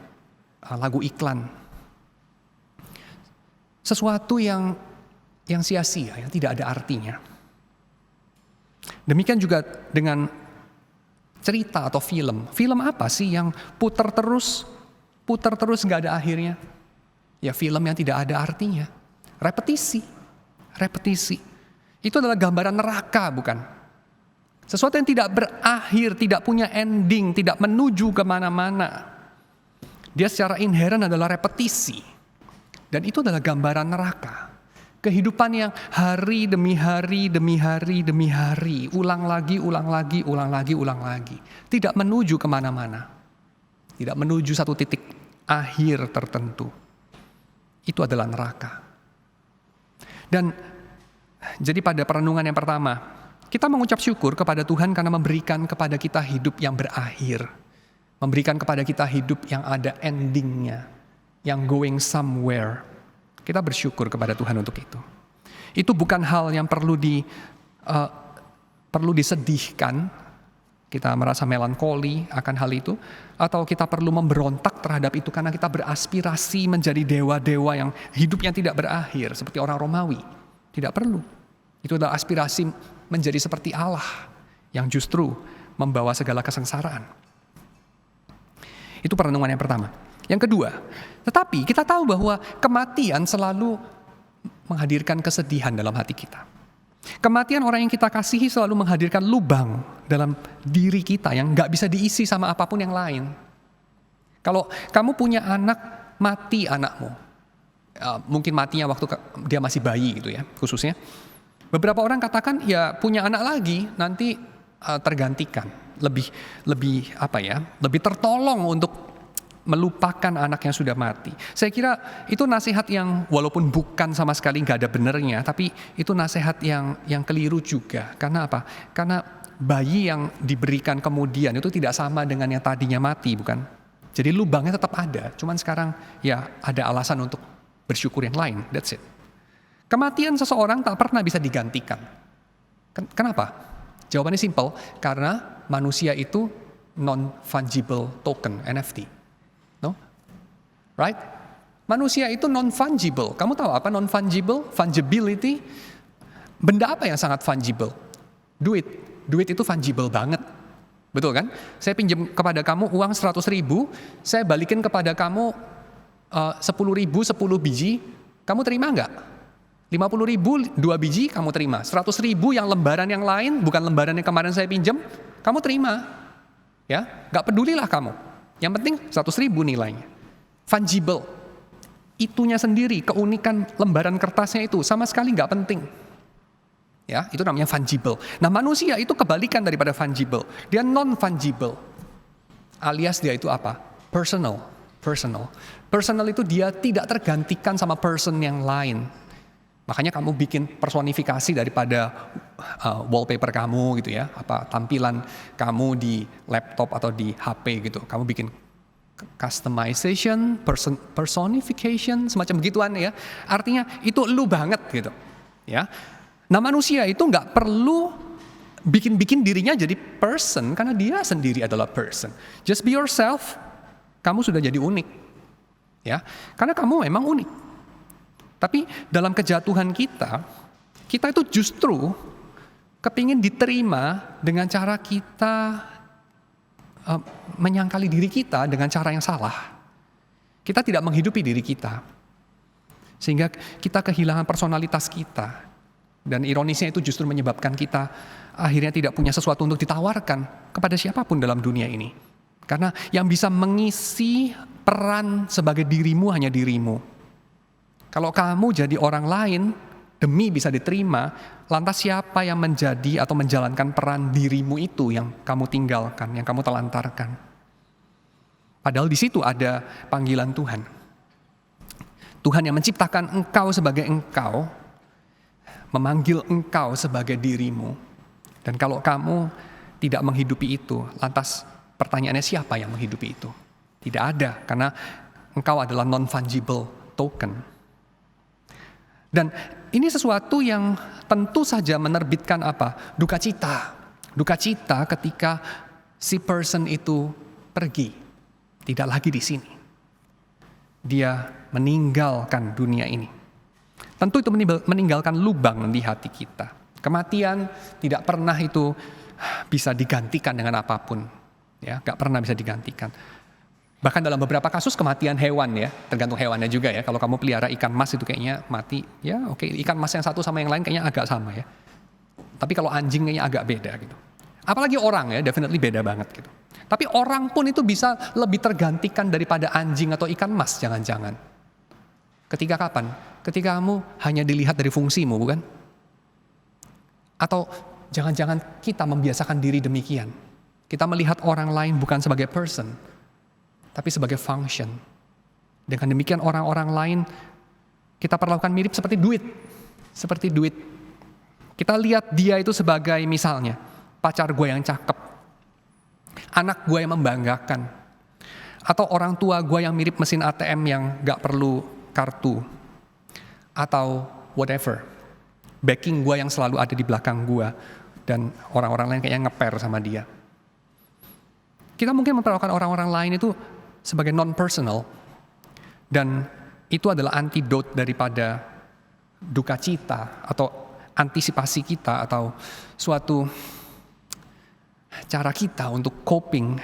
Speaker 1: lagu iklan. Sesuatu yang sia-sia, yang tidak ada artinya. Demikian juga dengan cerita atau film. Film apa sih yang putar terus gak ada akhirnya? Ya film yang tidak ada artinya. Repetisi. Itu adalah gambaran neraka bukan? Sesuatu yang tidak berakhir, tidak punya ending, tidak menuju kemana-mana. Dia secara inheren adalah repetisi. Dan itu adalah gambaran neraka. Kehidupan yang hari demi hari, ulang lagi. Tidak menuju kemana-mana. Tidak menuju satu titik akhir tertentu. Itu adalah neraka. Dan jadi pada perenungan yang pertama, kita mengucap syukur kepada Tuhan karena memberikan kepada kita hidup yang berakhir. Memberikan kepada kita hidup yang ada endingnya. Yang going somewhere. Kita bersyukur kepada Tuhan untuk itu. Itu bukan hal yang perlu disedihkan. Kita merasa melankoli akan hal itu. Atau kita perlu memberontak terhadap itu karena kita beraspirasi menjadi dewa-dewa yang hidupnya tidak berakhir. Seperti orang Romawi. Tidak perlu. Itu adalah aspirasi menjadi seperti Allah. Yang justru membawa segala kesengsaraan. Itu perenungan yang pertama. Yang kedua, tetapi kita tahu bahwa kematian selalu menghadirkan kesedihan dalam hati kita. Kematian orang yang kita kasihi selalu menghadirkan lubang dalam diri kita yang gak bisa diisi sama apapun yang lain. Kalau kamu punya anak, mati anakmu. Mungkin matinya waktu dia masih bayi gitu ya, khususnya. Beberapa orang katakan ya punya anak lagi, nanti tergantikan. Lebih tertolong untuk melupakan anak yang sudah mati. Saya kira itu nasihat yang walaupun bukan sama sekali nggak ada benernya, tapi itu nasihat yang keliru juga. Karena apa? Karena bayi yang diberikan kemudian itu tidak sama dengan yang tadinya mati, bukan? Jadi lubangnya tetap ada, cuman sekarang ya ada alasan untuk bersyukur yang lain. That's it. Kematian seseorang tak pernah bisa digantikan. Kenapa? Jawabannya simple, karena manusia itu non-fungible token, NFT. No? Right? Manusia itu non-fungible. Kamu tahu apa non-fungible? Fungibility. Benda apa yang sangat fungible? Duit. Duit itu fungible banget. Betul kan? Saya pinjam kepada kamu uang 100.000, saya balikin kepada kamu 10.000, 10 biji, kamu terima nggak? 50.000, 2 biji kamu terima. 100.000 yang lembaran yang lain, bukan lembaran yang kemarin saya pinjam, kamu terima. Ya, nggak pedulilah kamu. Yang penting 100.000 nilainya. Fungible. Itunya sendiri, keunikan lembaran kertasnya itu sama sekali nggak penting. Ya, itu namanya fungible. Nah, manusia itu kebalikan daripada fungible. Dia non-fungible. Alias dia itu apa? Personal. Personal itu dia tidak tergantikan sama person yang lain. Makanya kamu bikin personifikasi daripada wallpaper kamu gitu ya, apa tampilan kamu di laptop atau di HP gitu. Kamu bikin customization, personification, semacam begituan ya. Artinya itu lu banget gitu. Ya. Nah, manusia itu nggak perlu bikin dirinya jadi person karena dia sendiri adalah person. Just be yourself, kamu sudah jadi unik. Ya, karena kamu memang unik. Tapi dalam kejatuhan kita itu justru kepingin diterima dengan cara kita menyangkali diri kita dengan cara yang salah. Kita tidak menghidupi diri kita. Sehingga kita kehilangan personalitas kita. Dan ironisnya itu justru menyebabkan kita akhirnya tidak punya sesuatu untuk ditawarkan kepada siapapun dalam dunia ini. Karena yang bisa mengisi peran sebagai dirimu hanya dirimu. Kalau kamu jadi orang lain demi bisa diterima, lantas siapa yang menjadi atau menjalankan peran dirimu itu yang kamu tinggalkan, yang kamu telantarkan? Padahal di situ ada panggilan Tuhan. Tuhan yang menciptakan engkau sebagai engkau, memanggil engkau sebagai dirimu. Dan kalau kamu tidak menghidupi itu, lantas pertanyaannya siapa yang menghidupi itu? Tidak ada, karena engkau adalah non-fungible token. Dan ini sesuatu yang tentu saja menerbitkan apa? Duka cita. Duka cita ketika si person itu pergi. Tidak lagi di sini. Dia meninggalkan dunia ini. Tentu itu meninggalkan lubang di hati kita. Kematian tidak pernah itu bisa digantikan dengan apapun. Ya, gak pernah bisa digantikan. Bahkan dalam beberapa kasus kematian hewan ya, tergantung hewannya juga ya. Kalau kamu pelihara ikan mas itu kayaknya mati, ya oke, ikan mas yang satu sama yang lain kayaknya agak sama ya. Tapi kalau anjing kayaknya agak beda gitu. Apalagi orang ya, definitely beda banget gitu. Tapi orang pun itu bisa lebih tergantikan daripada anjing atau ikan mas, jangan-jangan. Ketika kapan? Ketika kamu hanya dilihat dari fungsimu, bukan? Atau jangan-jangan kita membiasakan diri demikian. Kita melihat orang lain bukan sebagai person, tapi sebagai function. Dengan demikian orang-orang lain kita perlakukan mirip seperti duit. Seperti duit. Kita lihat dia itu sebagai misalnya pacar gue yang cakep, anak gue yang membanggakan, atau orang tua gue yang mirip mesin ATM yang gak perlu kartu, atau whatever, backing gue yang selalu ada di belakang gue, dan orang-orang lain kayaknya ngeper sama dia. Kita mungkin memperlakukan orang-orang lain itu sebagai non-personal, dan itu adalah antidote daripada duka cita, atau antisipasi kita, atau suatu cara kita untuk coping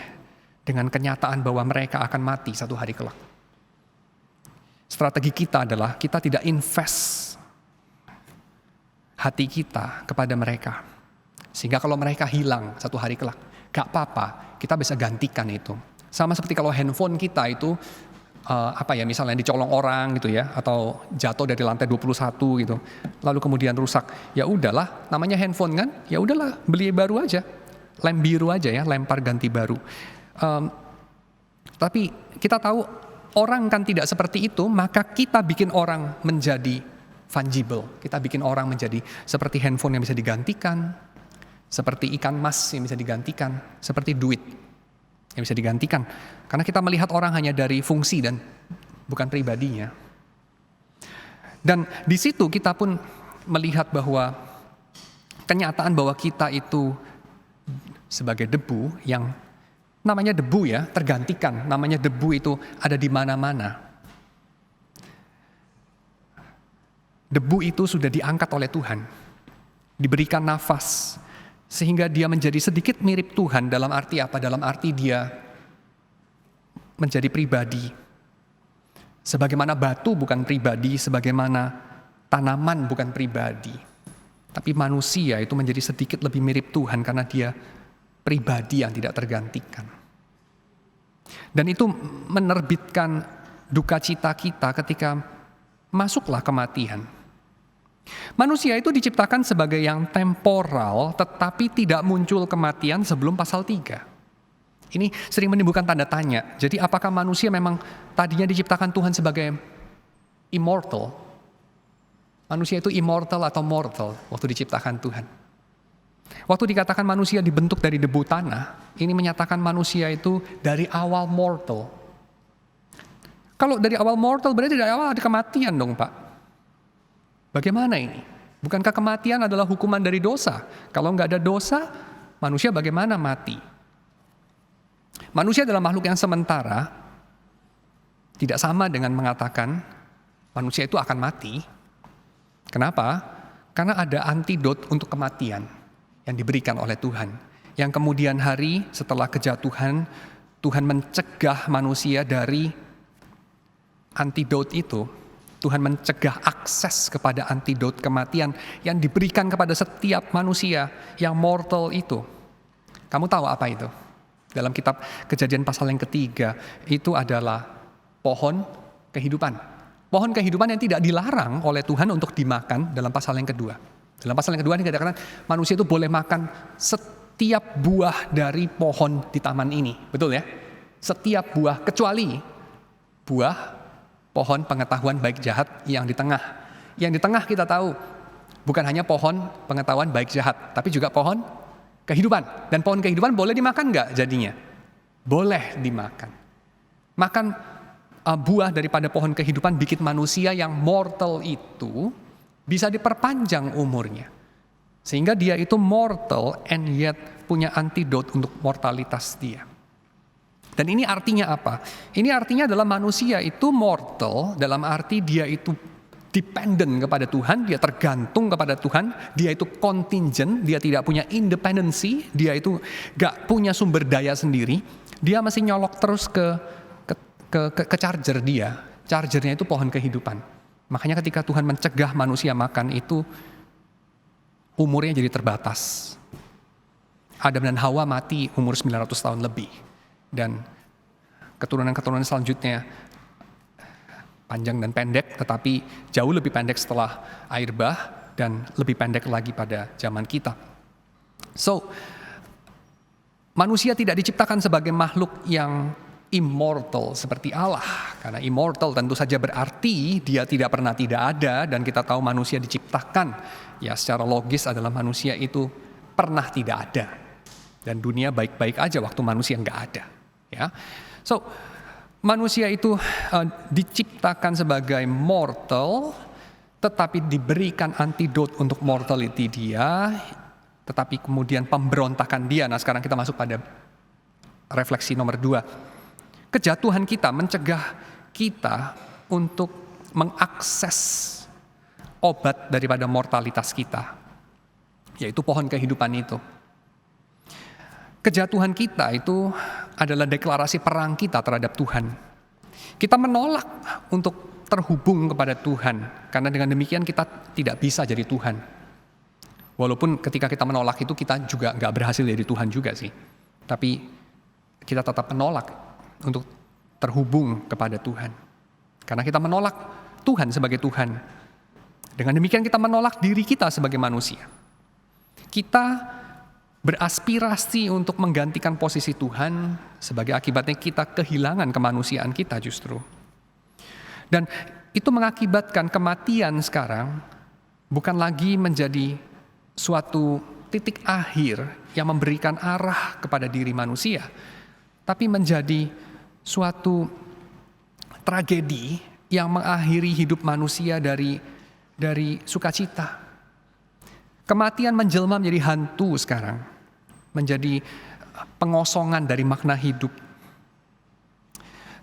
Speaker 1: dengan kenyataan bahwa mereka akan mati satu hari kelak. Strategi kita adalah kita tidak invest hati kita kepada mereka. Sehingga kalau mereka hilang satu hari kelak, gak apa-apa, kita bisa gantikan itu. Sama seperti kalau handphone kita itu, misalnya dicolong orang gitu ya, atau jatuh dari lantai 21 gitu, lalu kemudian rusak. Ya udahlah, namanya handphone kan, ya udahlah beli baru aja, lem biru aja ya, lempar ganti baru. Tapi kita tahu orang kan tidak seperti itu, maka kita bikin orang menjadi fungible. Kita bikin orang menjadi seperti handphone yang bisa digantikan, seperti ikan mas yang bisa digantikan, seperti duit yang bisa digantikan. Karena kita melihat orang hanya dari fungsi dan bukan pribadinya. Dan di situ kita pun melihat bahwa kenyataan bahwa kita itu sebagai debu yang namanya debu ya, tergantikan. Namanya debu itu ada di mana-mana. Debu itu sudah diangkat oleh Tuhan. Diberikan nafas. Sehingga dia menjadi sedikit mirip Tuhan. Dalam arti apa? Dalam arti dia menjadi pribadi. Sebagaimana batu bukan pribadi, sebagaimana tanaman bukan pribadi. Tapi manusia itu menjadi sedikit lebih mirip Tuhan karena dia pribadi yang tidak tergantikan. Dan itu menerbitkan duka cita kita ketika masuklah kematian. Manusia itu diciptakan sebagai yang temporal, tetapi tidak muncul kematian sebelum pasal 3. Ini sering menimbulkan tanda tanya. Jadi apakah manusia memang tadinya diciptakan Tuhan sebagai immortal? Manusia itu immortal atau mortal waktu diciptakan Tuhan? Waktu dikatakan manusia dibentuk dari debu tanah, ini menyatakan manusia itu dari awal mortal. Kalau dari awal mortal berarti dari awal ada kematian dong Pak. Bagaimana ini? Bukankah kematian adalah hukuman dari dosa? Kalau nggak ada dosa, manusia bagaimana mati? Manusia adalah makhluk yang sementara, tidak sama dengan mengatakan manusia itu akan mati. Kenapa? Karena ada antidot untuk kematian yang diberikan oleh Tuhan. Yang kemudian hari setelah kejatuhan, Tuhan mencegah manusia dari antidot itu. Tuhan mencegah akses kepada antidot kematian yang diberikan kepada setiap manusia yang mortal itu. Kamu tahu apa itu? Dalam kitab Kejadian pasal yang ketiga, itu adalah pohon kehidupan. Pohon kehidupan yang tidak dilarang oleh Tuhan untuk dimakan dalam pasal yang kedua. Dalam pasal yang kedua ini dikatakan manusia itu boleh makan setiap buah dari pohon di taman ini. Betul ya? Setiap buah kecuali buah pohon pengetahuan baik jahat yang di tengah. Yang di tengah kita tahu bukan hanya pohon pengetahuan baik jahat, tapi juga pohon kehidupan. Dan pohon kehidupan boleh dimakan nggak jadinya? Boleh dimakan. Makan buah daripada pohon kehidupan bikin manusia yang mortal itu bisa diperpanjang umurnya. Sehingga dia itu mortal and yet punya antidot untuk mortalitas dia. Dan ini artinya apa? Ini artinya adalah manusia itu mortal dalam arti dia itu dependent kepada Tuhan, dia tergantung kepada Tuhan, dia itu contingent, dia tidak punya independency, dia itu gak punya sumber daya sendiri, dia masih nyolok terus ke charger dia. Chargernya itu pohon kehidupan. Makanya ketika Tuhan mencegah manusia makan itu, umurnya jadi terbatas. Adam dan Hawa mati umur 900 tahun lebih. Dan keturunan-keturunan selanjutnya panjang dan pendek, tetapi jauh lebih pendek setelah air bah dan lebih pendek lagi pada zaman kita. So, manusia tidak diciptakan sebagai makhluk yang immortal seperti Allah. Karena immortal tentu saja berarti dia tidak pernah tidak ada, dan kita tahu manusia diciptakan ya secara logis adalah manusia itu pernah tidak ada. Dan dunia baik-baik aja waktu manusia nggak ada. Ya, so manusia itu diciptakan sebagai mortal, tetapi diberikan antidot untuk mortality dia, tetapi kemudian pemberontakan dia. Nah sekarang kita masuk pada refleksi nomor 2. Kejatuhan kita mencegah kita untuk mengakses obat daripada mortalitas kita, yaitu pohon kehidupan itu. Kejatuhan kita itu adalah deklarasi perang kita terhadap Tuhan. Kita menolak untuk terhubung kepada Tuhan, karena dengan demikian kita tidak bisa jadi Tuhan. Walaupun ketika kita menolak itu kita juga gak berhasil jadi Tuhan juga sih. Tapi kita tetap menolak untuk terhubung kepada Tuhan. Karena kita menolak Tuhan sebagai Tuhan. Dengan demikian kita menolak diri kita sebagai manusia. Kita beraspirasi untuk menggantikan posisi Tuhan, sebagai akibatnya kita kehilangan kemanusiaan kita justru. Dan itu mengakibatkan kematian sekarang bukan lagi menjadi suatu titik akhir yang memberikan arah kepada diri manusia, tapi menjadi suatu tragedi yang mengakhiri hidup manusia dari sukacita. Kematian menjelma menjadi hantu sekarang, menjadi pengosongan dari makna hidup.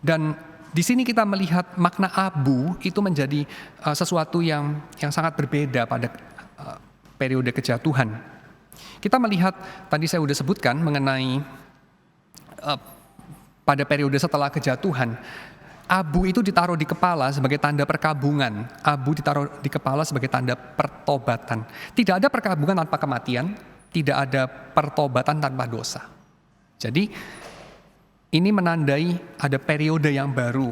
Speaker 1: Dan di sini kita melihat makna abu itu menjadi sesuatu yang sangat berbeda pada periode kejatuhan. Kita melihat, tadi saya sudah sebutkan mengenai pada periode setelah kejatuhan, abu itu ditaruh di kepala sebagai tanda perkabungan. Abu ditaruh di kepala sebagai tanda pertobatan. Tidak ada perkabungan tanpa kematian, tidak ada pertobatan tanpa dosa. Jadi ini menandai ada periode yang baru,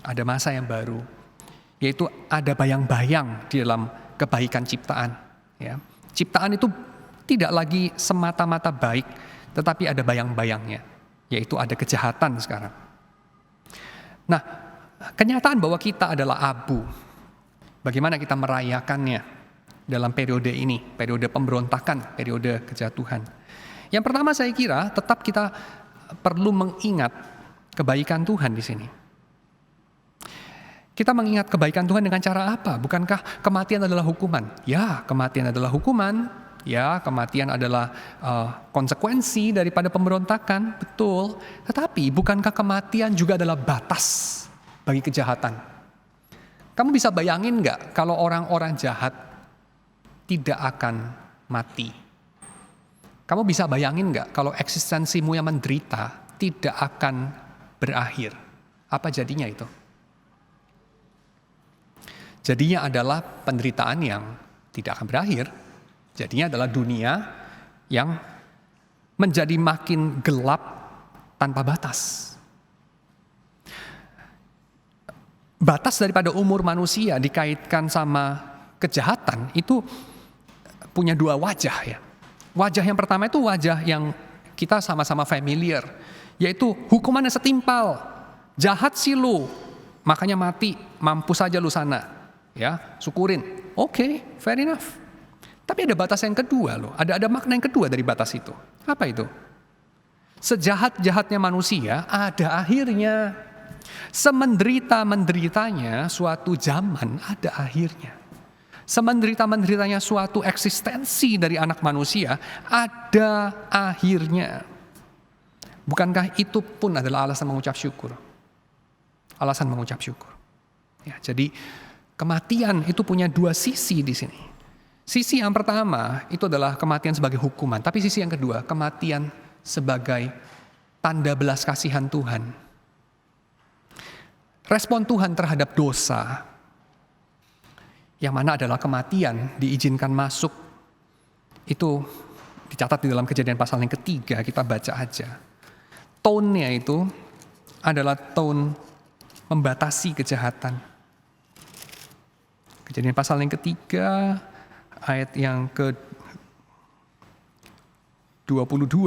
Speaker 1: ada masa yang baru, yaitu ada bayang-bayang di dalam kebaikan ciptaan. Ya. Ciptaan itu tidak lagi semata-mata baik, tetapi ada bayang-bayangnya, yaitu ada kejahatan sekarang. Nah, kenyataan bahwa kita adalah abu, bagaimana kita merayakannya dalam periode ini, periode pemberontakan, periode kejatuhan. Yang pertama saya kira tetap kita perlu mengingat kebaikan Tuhan di sini. Kita mengingat kebaikan Tuhan dengan cara apa? Bukankah kematian adalah hukuman? Ya, kematian adalah hukuman. Ya, kematian adalah konsekuensi daripada pemberontakan, betul. Tetapi bukankah kematian juga adalah batas bagi kejahatan? Kamu bisa bayangin nggak kalau orang-orang jahat tidak akan mati? Kamu bisa bayangin nggak kalau eksistensimu yang menderita tidak akan berakhir? Apa jadinya itu? Jadinya adalah penderitaan yang tidak akan berakhir. Jadinya adalah dunia yang menjadi makin gelap tanpa batas. Batas daripada umur manusia dikaitkan sama kejahatan itu punya dua wajah ya. Wajah yang pertama itu wajah yang kita sama-sama familiar, yaitu hukumannya setimpal. Jahat sih lu, makanya mati, mampus saja lu sana. Ya, syukurin. Oke, fair enough. Tapi ada batas yang kedua loh. Ada makna yang kedua dari batas itu. Apa itu? Sejahat-jahatnya manusia ada akhirnya. Semenderita-menderitanya suatu zaman ada akhirnya. Semenderita-menderitanya suatu eksistensi dari anak manusia ada akhirnya. Bukankah itu pun adalah alasan mengucap syukur? Alasan mengucap syukur. Ya, jadi kematian itu punya dua sisi di sini. Sisi yang pertama itu adalah kematian sebagai hukuman, tapi sisi yang kedua kematian sebagai tanda belas kasihan Tuhan. Respon Tuhan terhadap dosa, yang mana adalah kematian diizinkan masuk, itu dicatat di dalam Kejadian pasal yang ketiga, kita baca aja. Tone-nya itu adalah tone membatasi kejahatan. Kejadian pasal yang ketiga, ayat yang ke-22,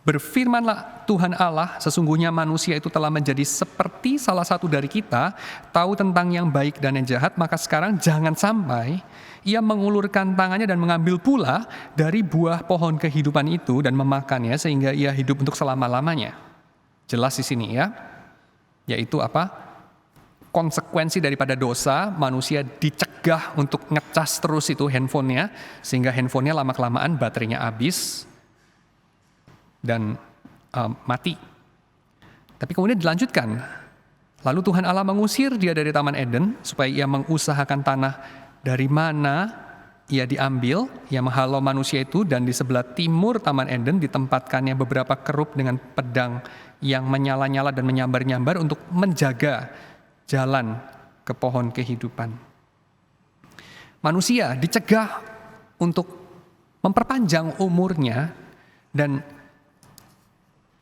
Speaker 1: berfirmanlah Tuhan Allah, sesungguhnya manusia itu telah menjadi seperti salah satu dari kita, tahu tentang yang baik dan yang jahat, maka sekarang jangan sampai ia mengulurkan tangannya dan mengambil pula dari buah pohon kehidupan itu dan memakannya sehingga ia hidup untuk selama-lamanya. Jelas di sini ya, yaitu apa? Konsekuensi daripada dosa, manusia dicegah untuk ngecas terus itu handphonenya, sehingga handphonenya lama-kelamaan baterainya habis dan mati. Tapi kemudian dilanjutkan. Lalu Tuhan Allah mengusir dia dari Taman Eden supaya ia mengusahakan tanah dari mana ia diambil. Ia menghalau manusia itu, dan di sebelah timur Taman Eden ditempatkannya beberapa kerub dengan pedang yang menyala-nyala dan menyambar-nyambar untuk menjaga jalan ke pohon kehidupan. Manusia dicegah untuk memperpanjang umurnya, dan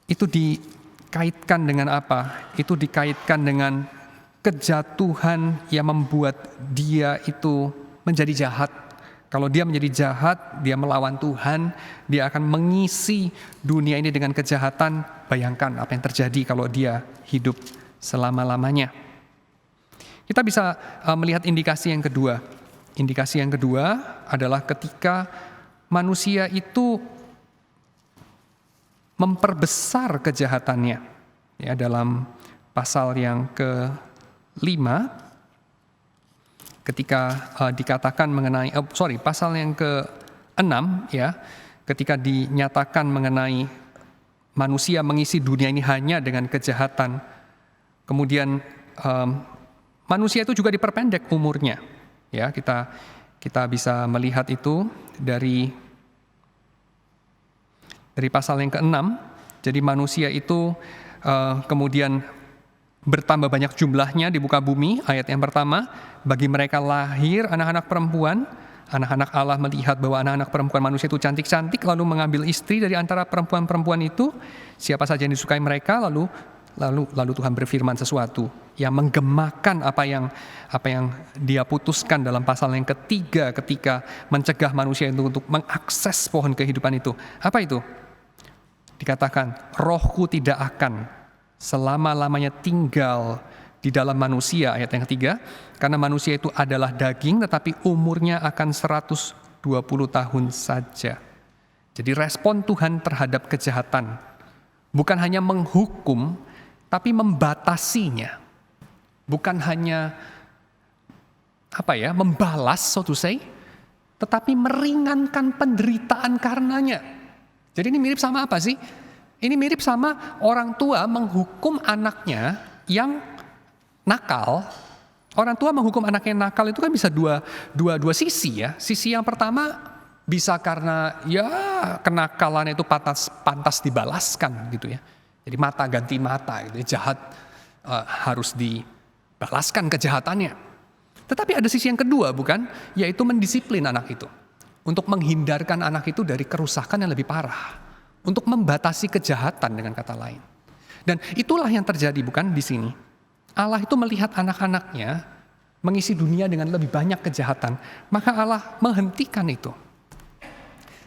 Speaker 1: itu dikaitkan dengan apa? Itu dikaitkan dengan kejatuhan yang membuat dia itu menjadi jahat. Kalau dia menjadi jahat, dia melawan Tuhan, dia akan mengisi dunia ini dengan kejahatan. Bayangkan apa yang terjadi kalau dia hidup selama-lamanya. Kita bisa melihat indikasi yang kedua. Indikasi yang kedua adalah ketika manusia itu memperbesar kejahatannya. Ya, dalam pasal yang ke-5, ketika dikatakan mengenai, pasal yang ke-6 ya, ketika dinyatakan mengenai manusia mengisi dunia ini hanya dengan kejahatan, kemudian manusia itu juga diperpendek umurnya. Ya, kita bisa melihat itu dari pasal yang ke-6. Jadi manusia itu kemudian bertambah banyak jumlahnya di muka bumi. Ayat yang pertama, bagi mereka lahir anak-anak perempuan. Anak-anak Allah melihat bahwa anak-anak perempuan manusia itu cantik-cantik, lalu mengambil istri dari antara perempuan-perempuan itu, siapa saja yang disukai mereka. Lalu Tuhan berfirman sesuatu yang menggemakan apa yang dia putuskan dalam pasal yang ketiga ketika mencegah manusia itu untuk mengakses pohon kehidupan itu. Apa itu? Dikatakan, rohku tidak akan selama-lamanya tinggal di dalam manusia, ayat yang ketiga, karena manusia itu adalah daging tetapi umurnya akan 120 tahun saja. Jadi respon Tuhan terhadap kejahatan bukan hanya menghukum, tapi membatasinya. bukan hanya membalas, so to say, tetapi meringankan penderitaan karenanya. Jadi ini mirip sama apa sih? Ini mirip sama orang tua menghukum anaknya yang nakal. Orang tua menghukum anaknya yang nakal itu kan bisa dua sisi ya. Sisi yang pertama bisa karena ya kenakalan itu pantas dibalaskan gitu ya. Jadi mata ganti mata gitu, jahat harus dibalaskan kejahatannya. Tetapi ada sisi yang kedua bukan? Yaitu mendisiplin anak itu. Untuk menghindarkan anak itu dari kerusakan yang lebih parah. Untuk membatasi kejahatan dengan kata lain. Dan itulah yang terjadi bukan di sini. Allah itu melihat anak-anaknya mengisi dunia dengan lebih banyak kejahatan. Maka Allah menghentikan itu.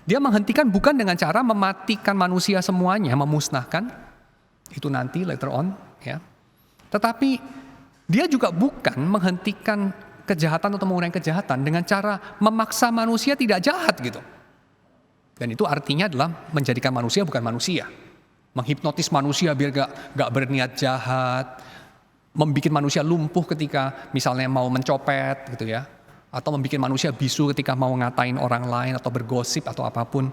Speaker 1: Dia menghentikan bukan dengan cara mematikan manusia semuanya, memusnahkan. Itu nanti later on. Ya. Tetapi dia juga bukan menghentikan kejahatan atau mengurangi kejahatan dengan cara memaksa manusia tidak jahat gitu. Dan itu artinya adalah menjadikan manusia bukan manusia. Menghipnotis manusia biar gak berniat jahat. Membikin manusia lumpuh ketika misalnya mau mencopet gitu ya. Atau membikin manusia bisu ketika mau ngatain orang lain atau bergosip atau apapun.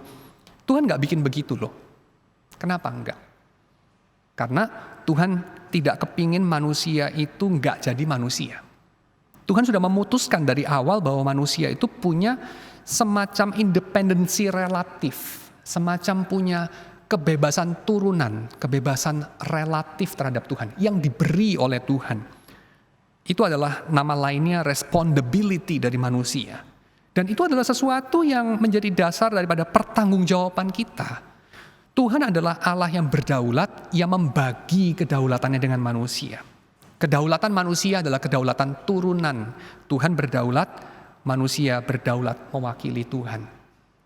Speaker 1: Tuhan gak bikin begitu loh. Kenapa enggak? Karena Tuhan tidak kepingin manusia itu gak jadi manusia. Tuhan sudah memutuskan dari awal bahwa manusia itu punya semacam independensi relatif, semacam punya kebebasan turunan, kebebasan relatif terhadap Tuhan yang diberi oleh Tuhan. Itu adalah nama lainnya responsibility dari manusia. Dan itu adalah sesuatu yang menjadi dasar daripada pertanggungjawaban kita. Tuhan adalah Allah yang berdaulat, yang membagi kedaulatannya dengan manusia. Kedaulatan manusia adalah kedaulatan turunan. Tuhan berdaulat, manusia berdaulat mewakili Tuhan.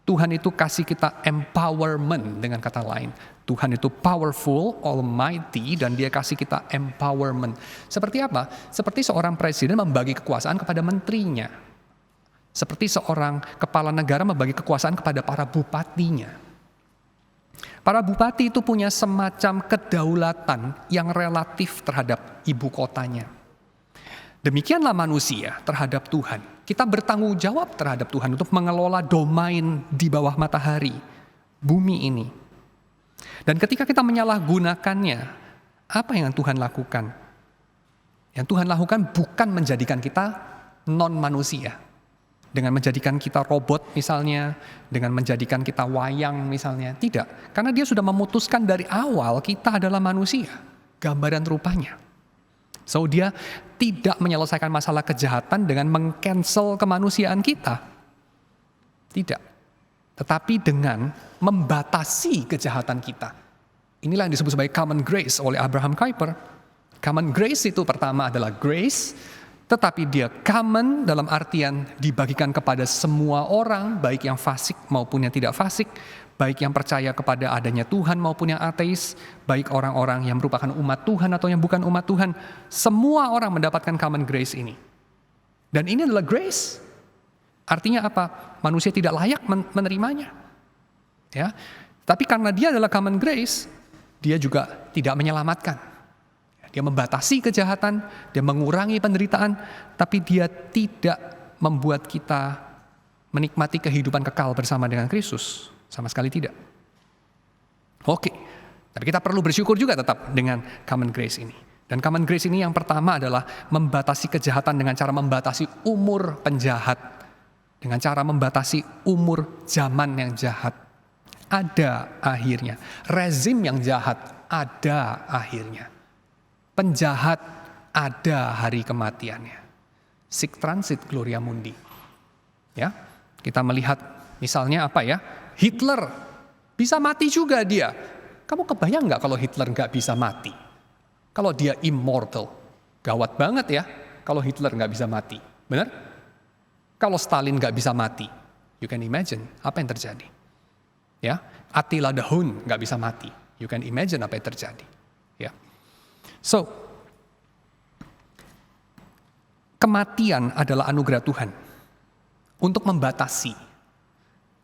Speaker 1: Tuhan itu kasih kita empowerment dengan kata lain. Tuhan itu powerful, almighty, dan dia kasih kita empowerment. Seperti apa? Seperti seorang presiden membagi kekuasaan kepada menterinya. Seperti seorang kepala negara membagi kekuasaan kepada para bupatinya. Para bupati itu punya semacam kedaulatan yang relatif terhadap ibu kotanya. Demikianlah manusia terhadap Tuhan. Kita bertanggung jawab terhadap Tuhan untuk mengelola domain di bawah matahari, bumi ini. Dan ketika kita menyalahgunakannya, apa yang Tuhan lakukan? Yang Tuhan lakukan bukan menjadikan kita non-manusia. Dengan menjadikan kita robot misalnya, dengan menjadikan kita wayang misalnya. Tidak, karena dia sudah memutuskan dari awal kita adalah manusia, gambaran rupanya. So dia tidak menyelesaikan masalah kejahatan dengan meng-cancel kemanusiaan kita. Tidak. Tetapi dengan membatasi kejahatan kita. Inilah yang disebut sebagai common grace oleh Abraham Kuyper. Common grace itu pertama adalah grace, tetapi dia common dalam artian dibagikan kepada semua orang, baik yang fasik maupun yang tidak fasik, baik yang percaya kepada adanya Tuhan maupun yang ateis, baik orang-orang yang merupakan umat Tuhan atau yang bukan umat Tuhan. Semua orang mendapatkan common grace ini. Dan ini adalah grace. Artinya apa? Manusia tidak layak menerimanya. Ya. Tapi karena dia adalah common grace, dia juga tidak menyelamatkan. Dia membatasi kejahatan, dia mengurangi penderitaan, tapi dia tidak membuat kita menikmati kehidupan kekal bersama dengan Kristus. Sama sekali tidak. Oke, tapi kita perlu bersyukur juga tetap dengan common grace ini. Dan common grace ini yang pertama adalah membatasi kejahatan dengan cara membatasi umur penjahat. Dengan cara membatasi umur zaman yang jahat. Ada akhirnya. Rezim yang jahat ada akhirnya. Penjahat ada hari kematiannya. Sic transit gloria mundi. Ya, kita melihat misalnya apa ya? Hitler bisa mati juga dia. Kamu kebayang nggak kalau Hitler nggak bisa mati? Kalau dia immortal, gawat banget ya. Kalau Hitler nggak bisa mati, benar? Kalau Stalin nggak bisa mati, you can imagine apa yang terjadi. Ya, Attila the Hun nggak bisa mati, you can imagine apa yang terjadi. Ya. So, kematian adalah anugerah Tuhan untuk membatasi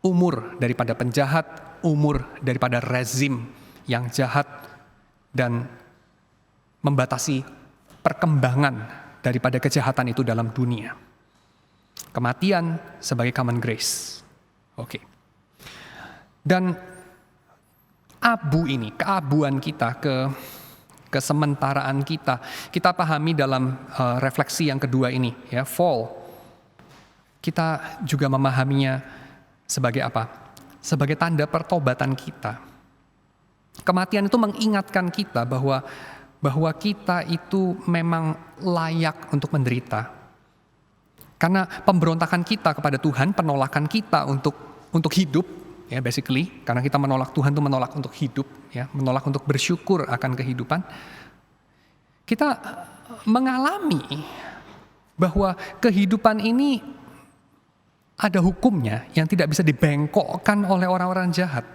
Speaker 1: umur daripada penjahat, umur daripada rezim yang jahat, dan membatasi perkembangan daripada kejahatan itu dalam dunia. Kematian sebagai common grace. Oke. Dan keabuan kita, kesementaraan kita pahami dalam refleksi yang kedua ini, ya, fall. Kita juga memahaminya sebagai apa? Sebagai tanda pertobatan kita. Kematian itu mengingatkan kita bahwa kita itu memang layak untuk menderita. Karena pemberontakan kita kepada Tuhan, penolakan kita untuk hidup, ya basically, karena kita menolak Tuhan itu menolak untuk hidup, ya, menolak untuk bersyukur akan kehidupan. Kita mengalami bahwa kehidupan ini ada hukumnya yang tidak bisa dibengkokkan oleh orang-orang jahat.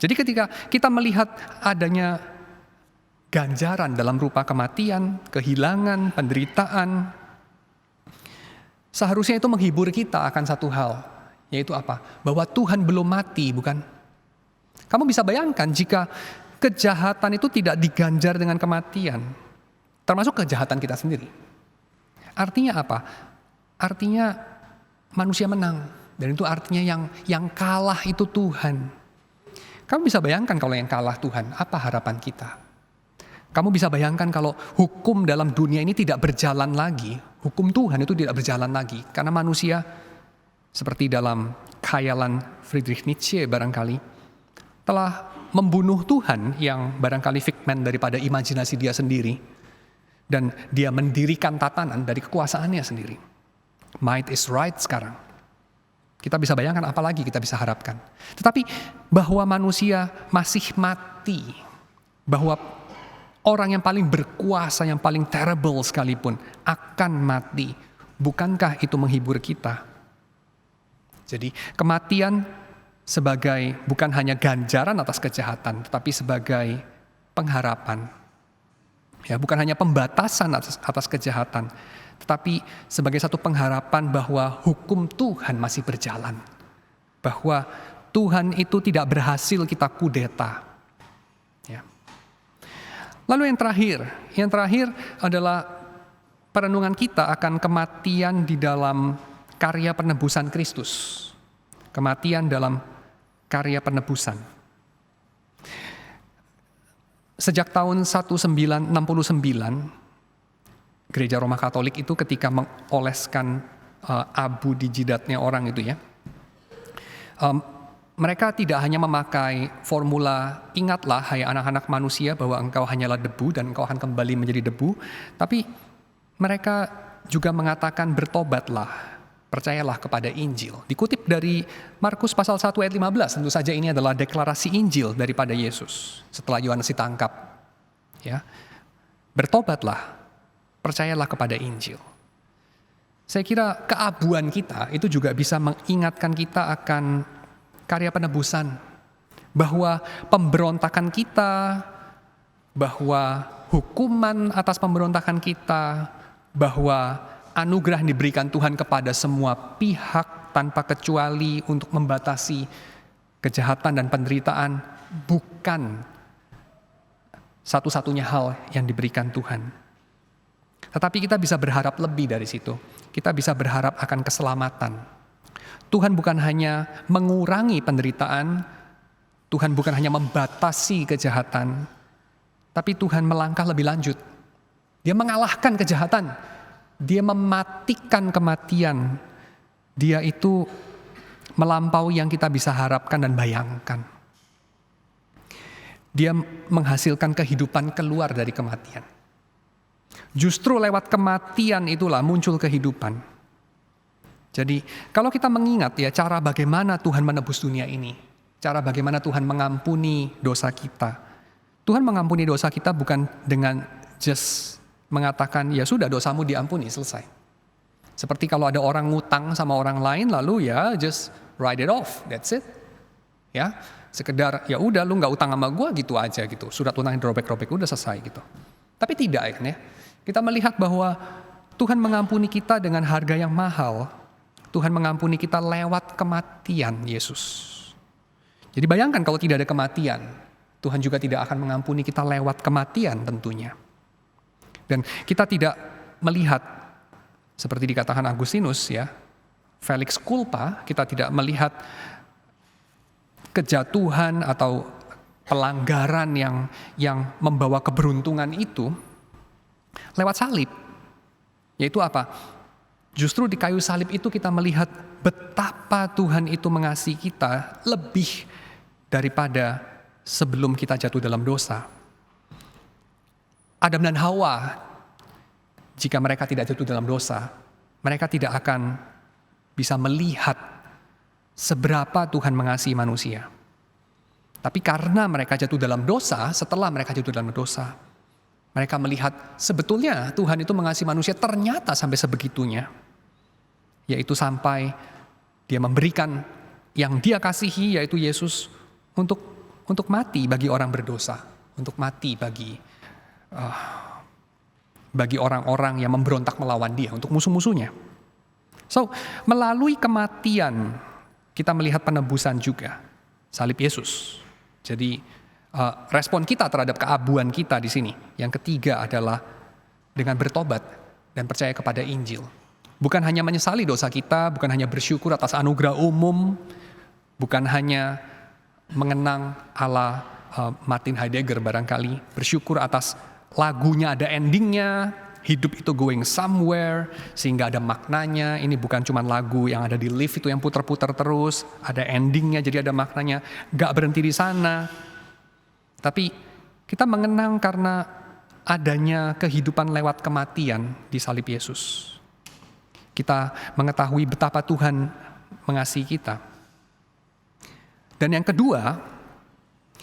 Speaker 1: Jadi ketika kita melihat adanya ganjaran dalam rupa kematian, kehilangan, penderitaan, seharusnya itu menghibur kita akan satu hal, yaitu apa? Bahwa Tuhan belum mati, bukan? Kamu bisa bayangkan jika kejahatan itu tidak diganjar dengan kematian, termasuk kejahatan kita sendiri. Artinya apa? Artinya manusia menang, dan itu artinya yang kalah itu Tuhan. Kamu bisa bayangkan kalau yang kalah Tuhan, apa harapan kita? Kamu bisa bayangkan kalau hukum dalam dunia ini tidak berjalan lagi, hukum Tuhan itu tidak berjalan lagi, karena manusia seperti dalam khayalan Friedrich Nietzsche barangkali telah membunuh Tuhan yang barangkali figment daripada imajinasi dia sendiri, dan dia mendirikan tatanan dari kekuasaannya sendiri. Might is right sekarang. Kita bisa bayangkan apa lagi kita bisa harapkan. Tetapi bahwa manusia masih mati, bahwa orang yang paling berkuasa, yang paling terrible sekalipun akan mati, bukankah itu menghibur kita? Jadi kematian sebagai bukan hanya ganjaran atas kejahatan, tetapi sebagai pengharapan. Ya, bukan hanya pembatasan atas kejahatan, tetapi sebagai satu pengharapan bahwa hukum Tuhan masih berjalan. Bahwa Tuhan itu tidak berhasil kita kudeta. Ya. Lalu yang terakhir adalah perenungan kita akan kematian di dalam karya penebusan Kristus. Kematian dalam karya penebusan. Sejak tahun 1969, Gereja Roma Katolik itu ketika mengoleskan abu di jidatnya orang itu, ya, mereka tidak hanya memakai formula ingatlah hai anak-anak manusia bahwa engkau hanyalah debu dan engkau akan kembali menjadi debu, tapi mereka juga mengatakan bertobatlah, percayalah kepada Injil. Dikutip dari Markus pasal 1 ayat 15, tentu saja ini adalah deklarasi Injil daripada Yesus setelah Yohanes ditangkap. Ya, bertobatlah, percayalah kepada Injil. Saya kira keabuan kita itu juga bisa mengingatkan kita akan karya penebusan. Bahwa pemberontakan kita, bahwa hukuman atas pemberontakan kita, bahwa anugerah yang diberikan Tuhan kepada semua pihak tanpa kecuali untuk membatasi kejahatan dan penderitaan bukan satu-satunya hal yang diberikan Tuhan. Tetapi kita bisa berharap lebih dari situ. Kita bisa berharap akan keselamatan. Tuhan bukan hanya mengurangi penderitaan, Tuhan bukan hanya membatasi kejahatan, tapi Tuhan melangkah lebih lanjut. Dia mengalahkan kejahatan, dia mematikan kematian. Dia itu melampaui yang kita bisa harapkan dan bayangkan. Dia menghasilkan kehidupan keluar dari kematian. Justru lewat kematian itulah muncul kehidupan. Jadi kalau kita mengingat ya cara bagaimana Tuhan menebus dunia ini, cara bagaimana Tuhan mengampuni dosa kita. Tuhan mengampuni dosa kita bukan dengan just mengatakan ya sudah dosamu diampuni, selesai. Seperti kalau ada orang ngutang sama orang lain lalu ya just write it off, that's it. Ya, sekedar ya udah lu nggak utang sama gue gitu aja gitu. Surat utangnya dirobek-robek udah selesai gitu. Tapi tidak kan ya. Kita melihat bahwa Tuhan mengampuni kita dengan harga yang mahal. Tuhan mengampuni kita lewat kematian Yesus. Jadi bayangkan kalau tidak ada kematian, Tuhan juga tidak akan mengampuni kita lewat kematian tentunya. Dan kita tidak melihat seperti dikatakan Agustinus ya, Felix culpa, kita tidak melihat kejatuhan atau pelanggaran yang membawa keberuntungan itu lewat salib. Yaitu apa? Justru di kayu salib itu kita melihat betapa Tuhan itu mengasihi kita lebih daripada sebelum kita jatuh dalam dosa. Adam dan Hawa, jika mereka tidak jatuh dalam dosa, mereka tidak akan bisa melihat seberapa Tuhan mengasihi manusia. Tapi karena mereka jatuh dalam dosa, setelah mereka jatuh dalam dosa, mereka melihat sebetulnya Tuhan itu mengasihi manusia ternyata sampai sebegitunya. Yaitu sampai dia memberikan yang dia kasihi, yaitu Yesus, untuk mati bagi orang berdosa. Untuk mati bagi orang-orang yang memberontak melawan dia, untuk musuh-musuhnya. So, melalui kematian kita melihat penebusan juga, salib Yesus. Jadi respon kita terhadap keabuan kita di sini. Yang ketiga adalah dengan bertobat dan percaya kepada Injil. Bukan hanya menyesali dosa kita, bukan hanya bersyukur atas anugerah umum, bukan hanya mengenang ala Martin Heidegger barangkali, bersyukur atas lagunya ada endingnya, hidup itu going somewhere, sehingga ada maknanya. Ini bukan cuma lagu yang ada di lift itu yang putar-putar terus, ada endingnya jadi ada maknanya, gak berhenti di sana. Tapi kita mengenang karena adanya kehidupan lewat kematian di salib Yesus. Kita mengetahui betapa Tuhan mengasihi kita. Dan yang kedua,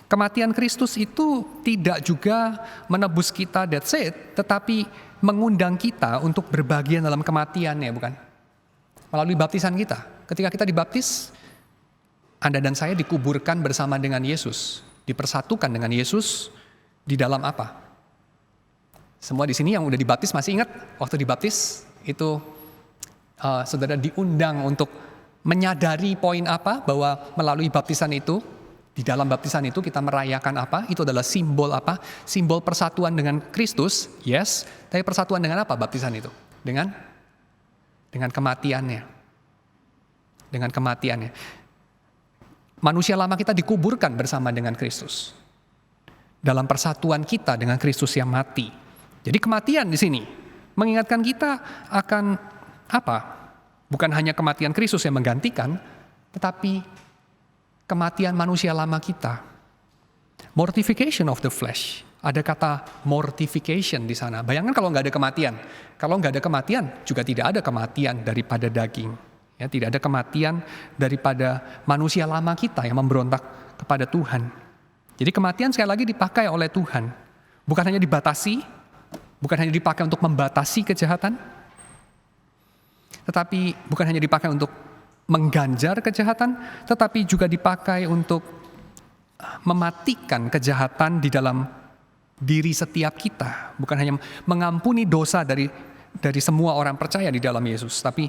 Speaker 1: kematian Kristus itu tidak juga menebus kita, that's it, tetapi mengundang kita untuk berbagian dalam kematiannya, bukan? Melalui baptisan kita. Ketika kita dibaptis, Anda dan saya dikuburkan bersama dengan Yesus, dipersatukan dengan Yesus di dalam apa? Semua di sini yang udah dibaptis masih ingat waktu dibaptis itu saudara diundang untuk menyadari poin apa? Bahwa melalui baptisan itu, di dalam baptisan itu kita merayakan apa? Itu adalah simbol apa? Simbol persatuan dengan Kristus, yes. Tapi persatuan dengan apa baptisan itu? Dengan kematiannya. Dengan kematiannya. Manusia lama kita dikuburkan bersama dengan Kristus. Dalam persatuan kita dengan Kristus yang mati. Jadi kematian di sini mengingatkan kita akan apa? Bukan hanya kematian Kristus yang menggantikan, tetapi kematian manusia lama kita. Mortification of the flesh. Ada kata mortification di sana. Bayangkan kalau nggak ada kematian. Kalau nggak ada kematian, juga tidak ada kematian daripada daging. Ya, tidak ada kematian daripada manusia lama kita yang memberontak kepada Tuhan. Jadi kematian sekali lagi dipakai oleh Tuhan. Bukan hanya dibatasi, bukan hanya dipakai untuk membatasi kejahatan, tetapi bukan hanya dipakai untuk mengganjar kejahatan, tetapi juga dipakai untuk mematikan kejahatan di dalam diri setiap kita. Bukan hanya mengampuni dosa dari semua orang percaya di dalam Yesus, tapi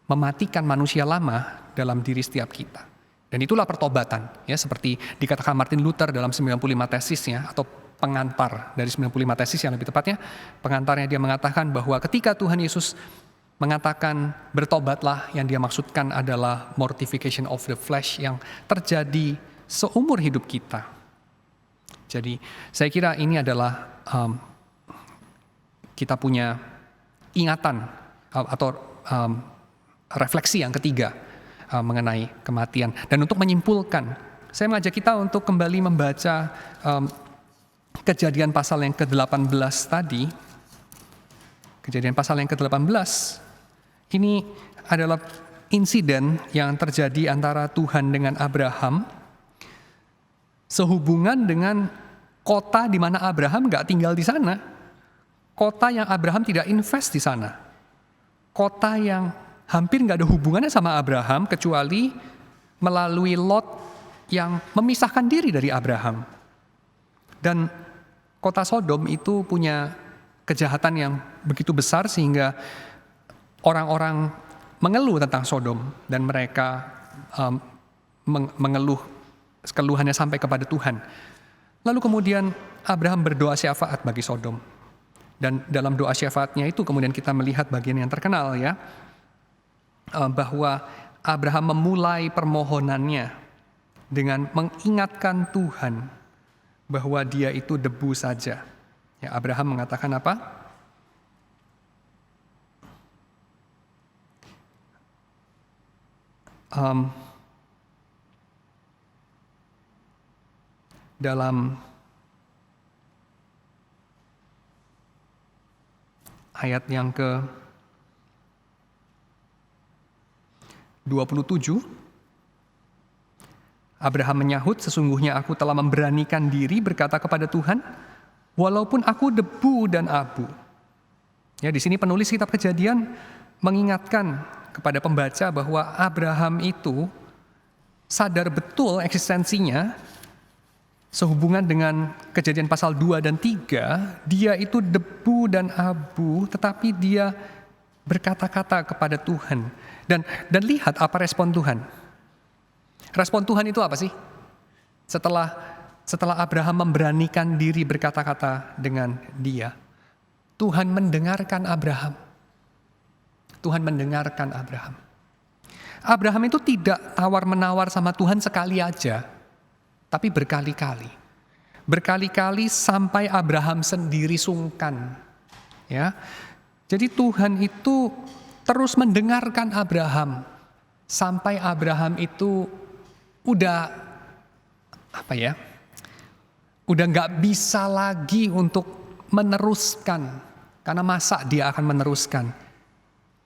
Speaker 1: mematikan manusia lama dalam diri setiap kita. Dan itulah pertobatan, ya, seperti dikatakan Martin Luther dalam 95 tesisnya, atau pengantar dari 95 tesis yang lebih tepatnya, pengantarnya dia mengatakan bahwa ketika Tuhan Yesus mengatakan bertobatlah, yang dia maksudkan adalah mortification of the flesh yang terjadi seumur hidup kita. Jadi saya kira ini adalah kita punya ingatan atau refleksi yang ketiga mengenai kematian. Dan untuk menyimpulkan, saya mengajak kita untuk kembali membaca Kejadian pasal yang ke-18 tadi. Kejadian pasal yang ke-18 ini adalah insiden yang terjadi antara Tuhan dengan Abraham sehubungan dengan kota di mana Abraham nggak tinggal di sana, kota yang Abraham tidak invest di sana, kota yang hampir nggak ada hubungannya sama Abraham kecuali melalui Lot yang memisahkan diri dari Abraham. Dan kota Sodom itu punya kejahatan yang begitu besar sehingga orang-orang mengeluh tentang Sodom dan mereka mengeluh keluhannya sampai kepada Tuhan. Lalu kemudian Abraham berdoa syafaat bagi Sodom. Dan dalam doa syafaatnya itu kemudian kita melihat bagian yang terkenal ya, bahwa Abraham memulai permohonannya dengan mengingatkan Tuhan bahwa dia itu debu saja. Ya, Abraham mengatakan apa? Dalam ayat yang ke-27, Abraham menyahut, sesungguhnya aku telah memberanikan diri berkata kepada Tuhan, walaupun aku debu dan abu. Ya, di sini penulis kitab Kejadian mengingatkan kepada pembaca bahwa Abraham itu sadar betul eksistensinya sehubungan dengan Kejadian pasal 2 dan 3, dia itu debu dan abu, tetapi dia berkata-kata kepada Tuhan. Dan lihat apa respon Tuhan. Respon Tuhan itu apa sih? Setelah Abraham memberanikan diri berkata-kata dengan dia, Tuhan mendengarkan Abraham. Tuhan mendengarkan Abraham. Abraham itu tidak tawar-menawar sama Tuhan sekali aja, tapi berkali-kali. Berkali-kali sampai Abraham sendiri sungkan. Ya. Jadi Tuhan itu terus mendengarkan Abraham sampai Abraham itu udah nggak bisa lagi untuk meneruskan, karena masa dia akan meneruskan.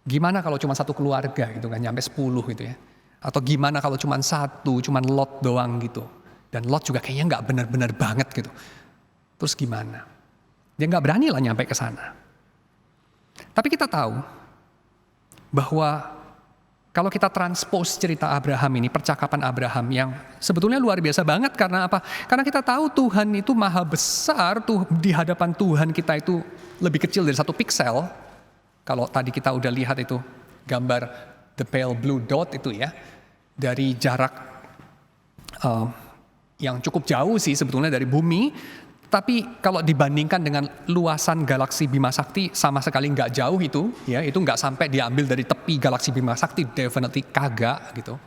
Speaker 1: Gimana kalau cuma satu keluarga gitu kan, nyampe 10 gitu ya. Atau gimana kalau cuma satu, cuma Lot doang gitu. Dan Lot juga kayaknya nggak benar-benar banget gitu. Terus gimana? Dia nggak berani lah nyampe ke sana. Tapi kita tahu bahwa kalau kita transpose cerita Abraham ini, percakapan Abraham yang sebetulnya luar biasa banget, karena apa? Karena kita tahu Tuhan itu maha besar, tuh di hadapan Tuhan kita itu lebih kecil dari 1 piksel. Kalau tadi kita udah lihat itu gambar the pale blue dot itu ya, dari jarak yang cukup jauh sih sebetulnya dari bumi. Tapi kalau dibandingkan dengan luasan galaksi Bima Sakti sama sekali nggak jauh itu, ya itu nggak sampai diambil dari tepi galaksi Bima Sakti, definitely kagak gitu,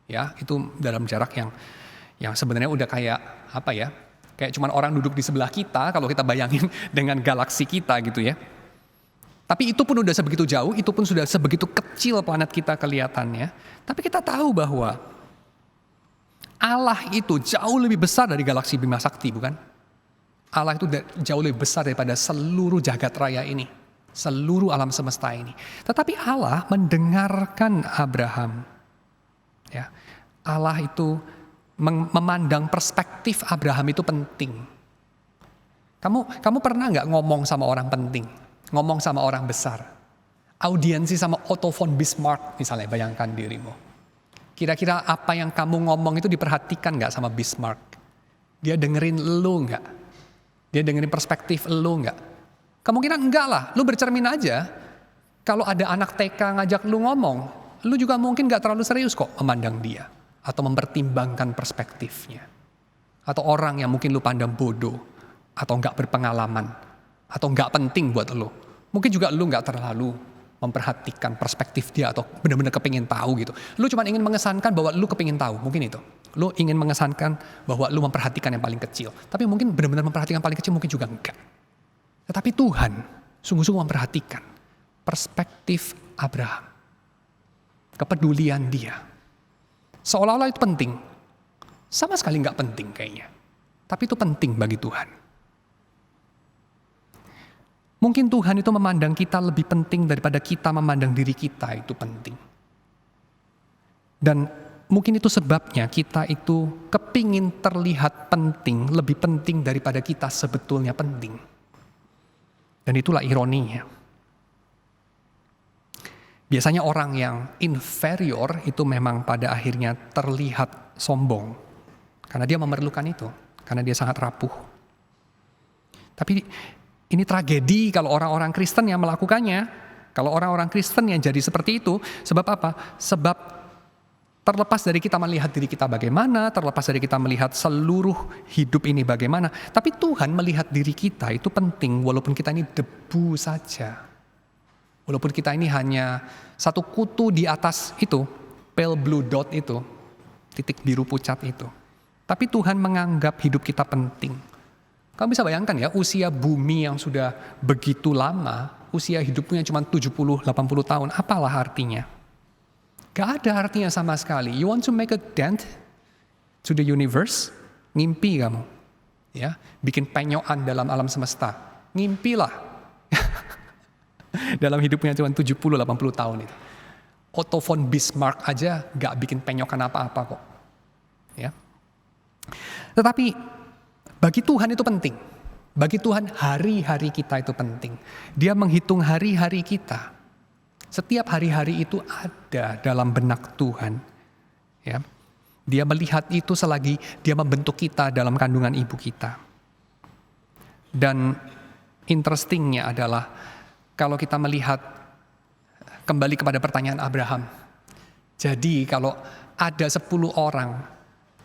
Speaker 1: ya itu dalam jarak yang sebenarnya udah kayak apa ya, kayak cuman orang duduk di sebelah kita kalau kita bayangin dengan galaksi kita gitu ya. Tapi itu pun udah sebegitu jauh, itu pun sudah sebegitu kecil planet kita kelihatannya. Tapi kita tahu bahwa Allah itu jauh lebih besar dari galaksi Bima Sakti, bukan? Allah itu jauh lebih besar daripada seluruh jagat raya ini, seluruh alam semesta ini. Tetapi Allah mendengarkan Abraham. Ya, Allah itu memandang perspektif Abraham itu penting. Kamu pernah nggak ngomong sama orang penting, ngomong sama orang besar, audiensi sama Otto von Bismarck misalnya, bayangkan dirimu. Kira-kira apa yang kamu ngomong itu diperhatikan nggak sama Bismarck? Dia dengerin lu nggak? Dia dengerin perspektif lu nggak? Kemungkinan enggak lah, lu bercermin aja. Kalau ada anak TK ngajak lu ngomong, lu juga mungkin nggak terlalu serius kok memandang dia. Atau mempertimbangkan perspektifnya. Atau orang yang mungkin lu pandang bodoh, atau nggak berpengalaman, atau nggak penting buat lu. Mungkin juga lu nggak terlalu memperhatikan perspektif dia, atau benar-benar kepingin tahu gitu. Lu cuma ingin mengesankan bahwa lu kepingin tahu, mungkin itu. Lu ingin mengesankan bahwa lu memperhatikan yang paling kecil. Tapi mungkin benar-benar memperhatikan paling kecil, mungkin juga enggak. Tetapi Tuhan sungguh-sungguh memperhatikan perspektif Abraham. Kepedulian dia. Seolah-olah itu penting. Sama sekali enggak penting kayaknya. Tapi itu penting bagi Tuhan. Mungkin Tuhan itu memandang kita lebih penting daripada kita memandang diri kita itu penting. Dan mungkin itu sebabnya kita itu kepingin terlihat penting, lebih penting daripada kita sebetulnya penting. Dan itulah ironinya. Biasanya orang yang inferior itu memang pada akhirnya terlihat sombong. Karena dia memerlukan itu, karena dia sangat rapuh. Tapi ini tragedi kalau orang-orang Kristen yang melakukannya. Kalau orang-orang Kristen yang jadi seperti itu, sebab apa? Sebab Terlepas dari kita melihat diri kita bagaimana, terlepas dari kita melihat seluruh hidup ini bagaimana, tapi Tuhan melihat diri kita itu penting walaupun kita ini debu saja. Walaupun kita ini hanya satu kutu di atas itu, pale blue dot itu, titik biru pucat itu. Tapi Tuhan menganggap hidup kita penting. Kamu bisa bayangkan ya, usia bumi yang sudah begitu lama, usia hidupnya cuma 70-80 tahun, apalah artinya? Gak ada artinya sama sekali. You want to make a dent to the universe? Ngimpi kamu. Ya, bikin penyokan dalam alam semesta. Ngimpilah. Dalam hidupnya cuma 70-80 tahun itu. Otto von Bismarck aja gak bikin penyokan apa-apa kok. Ya. Tetapi bagi Tuhan itu penting. Bagi Tuhan hari-hari kita itu penting. Dia menghitung hari-hari kita. Setiap hari-hari itu ada dalam benak Tuhan. Ya. Dia melihat itu selagi dia membentuk kita dalam kandungan ibu kita. Dan interestingnya adalah kalau kita melihat kembali kepada pertanyaan Abraham. Jadi kalau ada 10 orang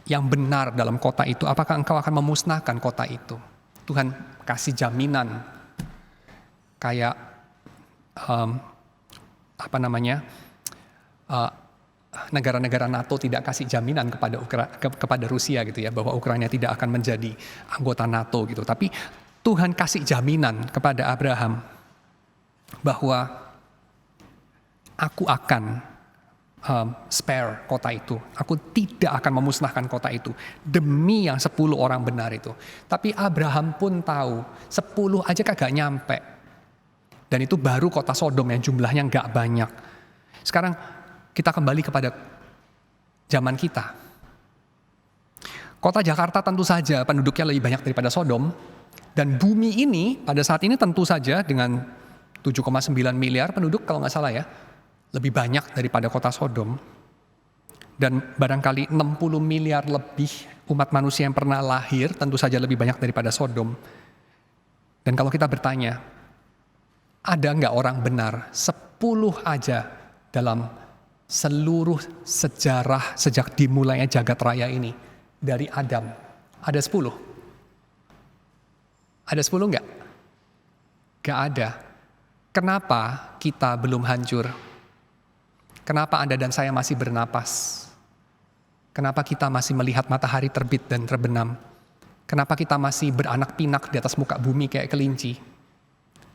Speaker 1: yang benar dalam kota itu, apakah engkau akan memusnahkan kota itu? Tuhan kasih jaminan kayak negara-negara NATO tidak kasih jaminan kepada Rusia gitu ya, bahwa Ukraina tidak akan menjadi anggota NATO gitu. Tapi Tuhan kasih jaminan kepada Abraham bahwa aku akan spare kota itu. Aku tidak akan memusnahkan kota itu demi yang 10 orang benar itu. Tapi Abraham pun tahu 10 aja kagak nyampe. Dan itu baru kota Sodom yang jumlahnya gak banyak. Sekarang kita kembali kepada zaman kita. Kota Jakarta tentu saja penduduknya lebih banyak daripada Sodom. Dan bumi ini pada saat ini tentu saja dengan 7,9 miliar penduduk kalau nggak salah ya, lebih banyak daripada kota Sodom. Dan barangkali 60 miliar lebih umat manusia yang pernah lahir tentu saja lebih banyak daripada Sodom. Dan kalau kita bertanya, ada nggak orang benar 10 aja dalam seluruh sejarah sejak dimulainya jagat raya ini dari Adam? Ada 10? Ada 10 nggak? Nggak ada. Kenapa kita belum hancur? Kenapa Anda dan saya masih bernapas? Kenapa kita masih melihat matahari terbit dan terbenam? Kenapa kita masih beranak pinak di atas muka bumi kayak kelinci?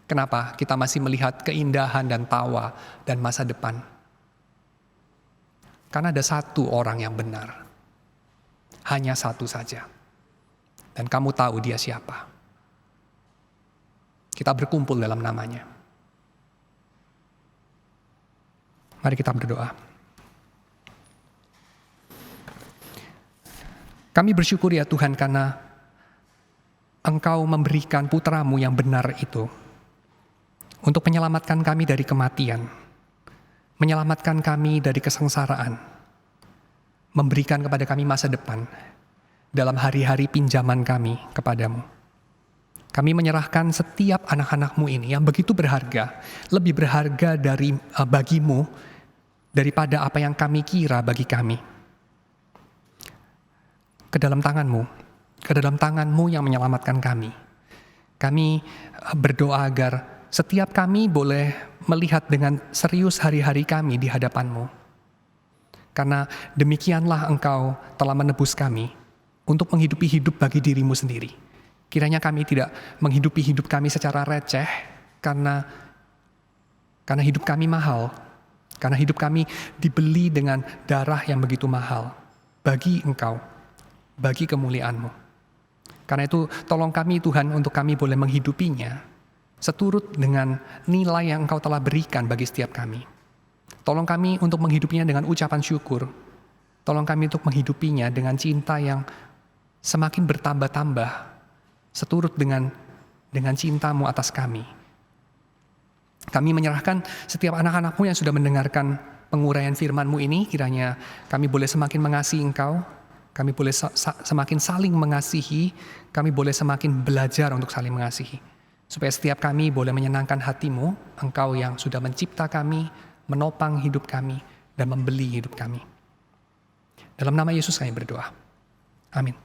Speaker 1: Kenapa kita masih melihat keindahan dan tawa dan masa depan? Karena ada satu orang yang benar. Hanya satu saja. Dan kamu tahu dia siapa. Kita berkumpul dalam namanya. Mari kita berdoa. Kami bersyukur ya Tuhan karena Engkau memberikan putra-Mu yang benar itu untuk menyelamatkan kami dari kematian, menyelamatkan kami dari kesengsaraan, memberikan kepada kami masa depan dalam hari-hari pinjaman kami kepadamu. Kami menyerahkan setiap anak-anak-Mu ini yang begitu berharga, lebih berharga bagimu daripada apa yang kami kira bagi kami. Ke dalam tangan-Mu yang menyelamatkan kami. Kami berdoa agar setiap kami boleh melihat dengan serius hari-hari kami di hadapan-Mu. Karena demikianlah Engkau telah menebus kami untuk menghidupi hidup bagi diri-Mu sendiri. Kiranya kami tidak menghidupi hidup kami secara receh karena hidup kami mahal. Karena hidup kami dibeli dengan darah yang begitu mahal. Bagi Engkau, bagi kemuliaan-Mu. Karena itu tolong kami Tuhan untuk kami boleh menghidupinya seturut dengan nilai yang Engkau telah berikan bagi setiap kami. Tolong kami untuk menghidupinya dengan ucapan syukur. Tolong kami untuk menghidupinya dengan cinta yang semakin bertambah-tambah seturut dengan cinta-Mu atas kami. Kami menyerahkan setiap anak-anak-Mu yang sudah mendengarkan penguraian firman-Mu ini, kiranya kami boleh semakin mengasihi Engkau, kami boleh semakin saling mengasihi, kami boleh semakin belajar untuk saling mengasihi. Supaya setiap kami boleh menyenangkan hati-Mu, Engkau yang sudah mencipta kami, menopang hidup kami, dan membeli hidup kami. Dalam nama Yesus kami berdoa. Amin.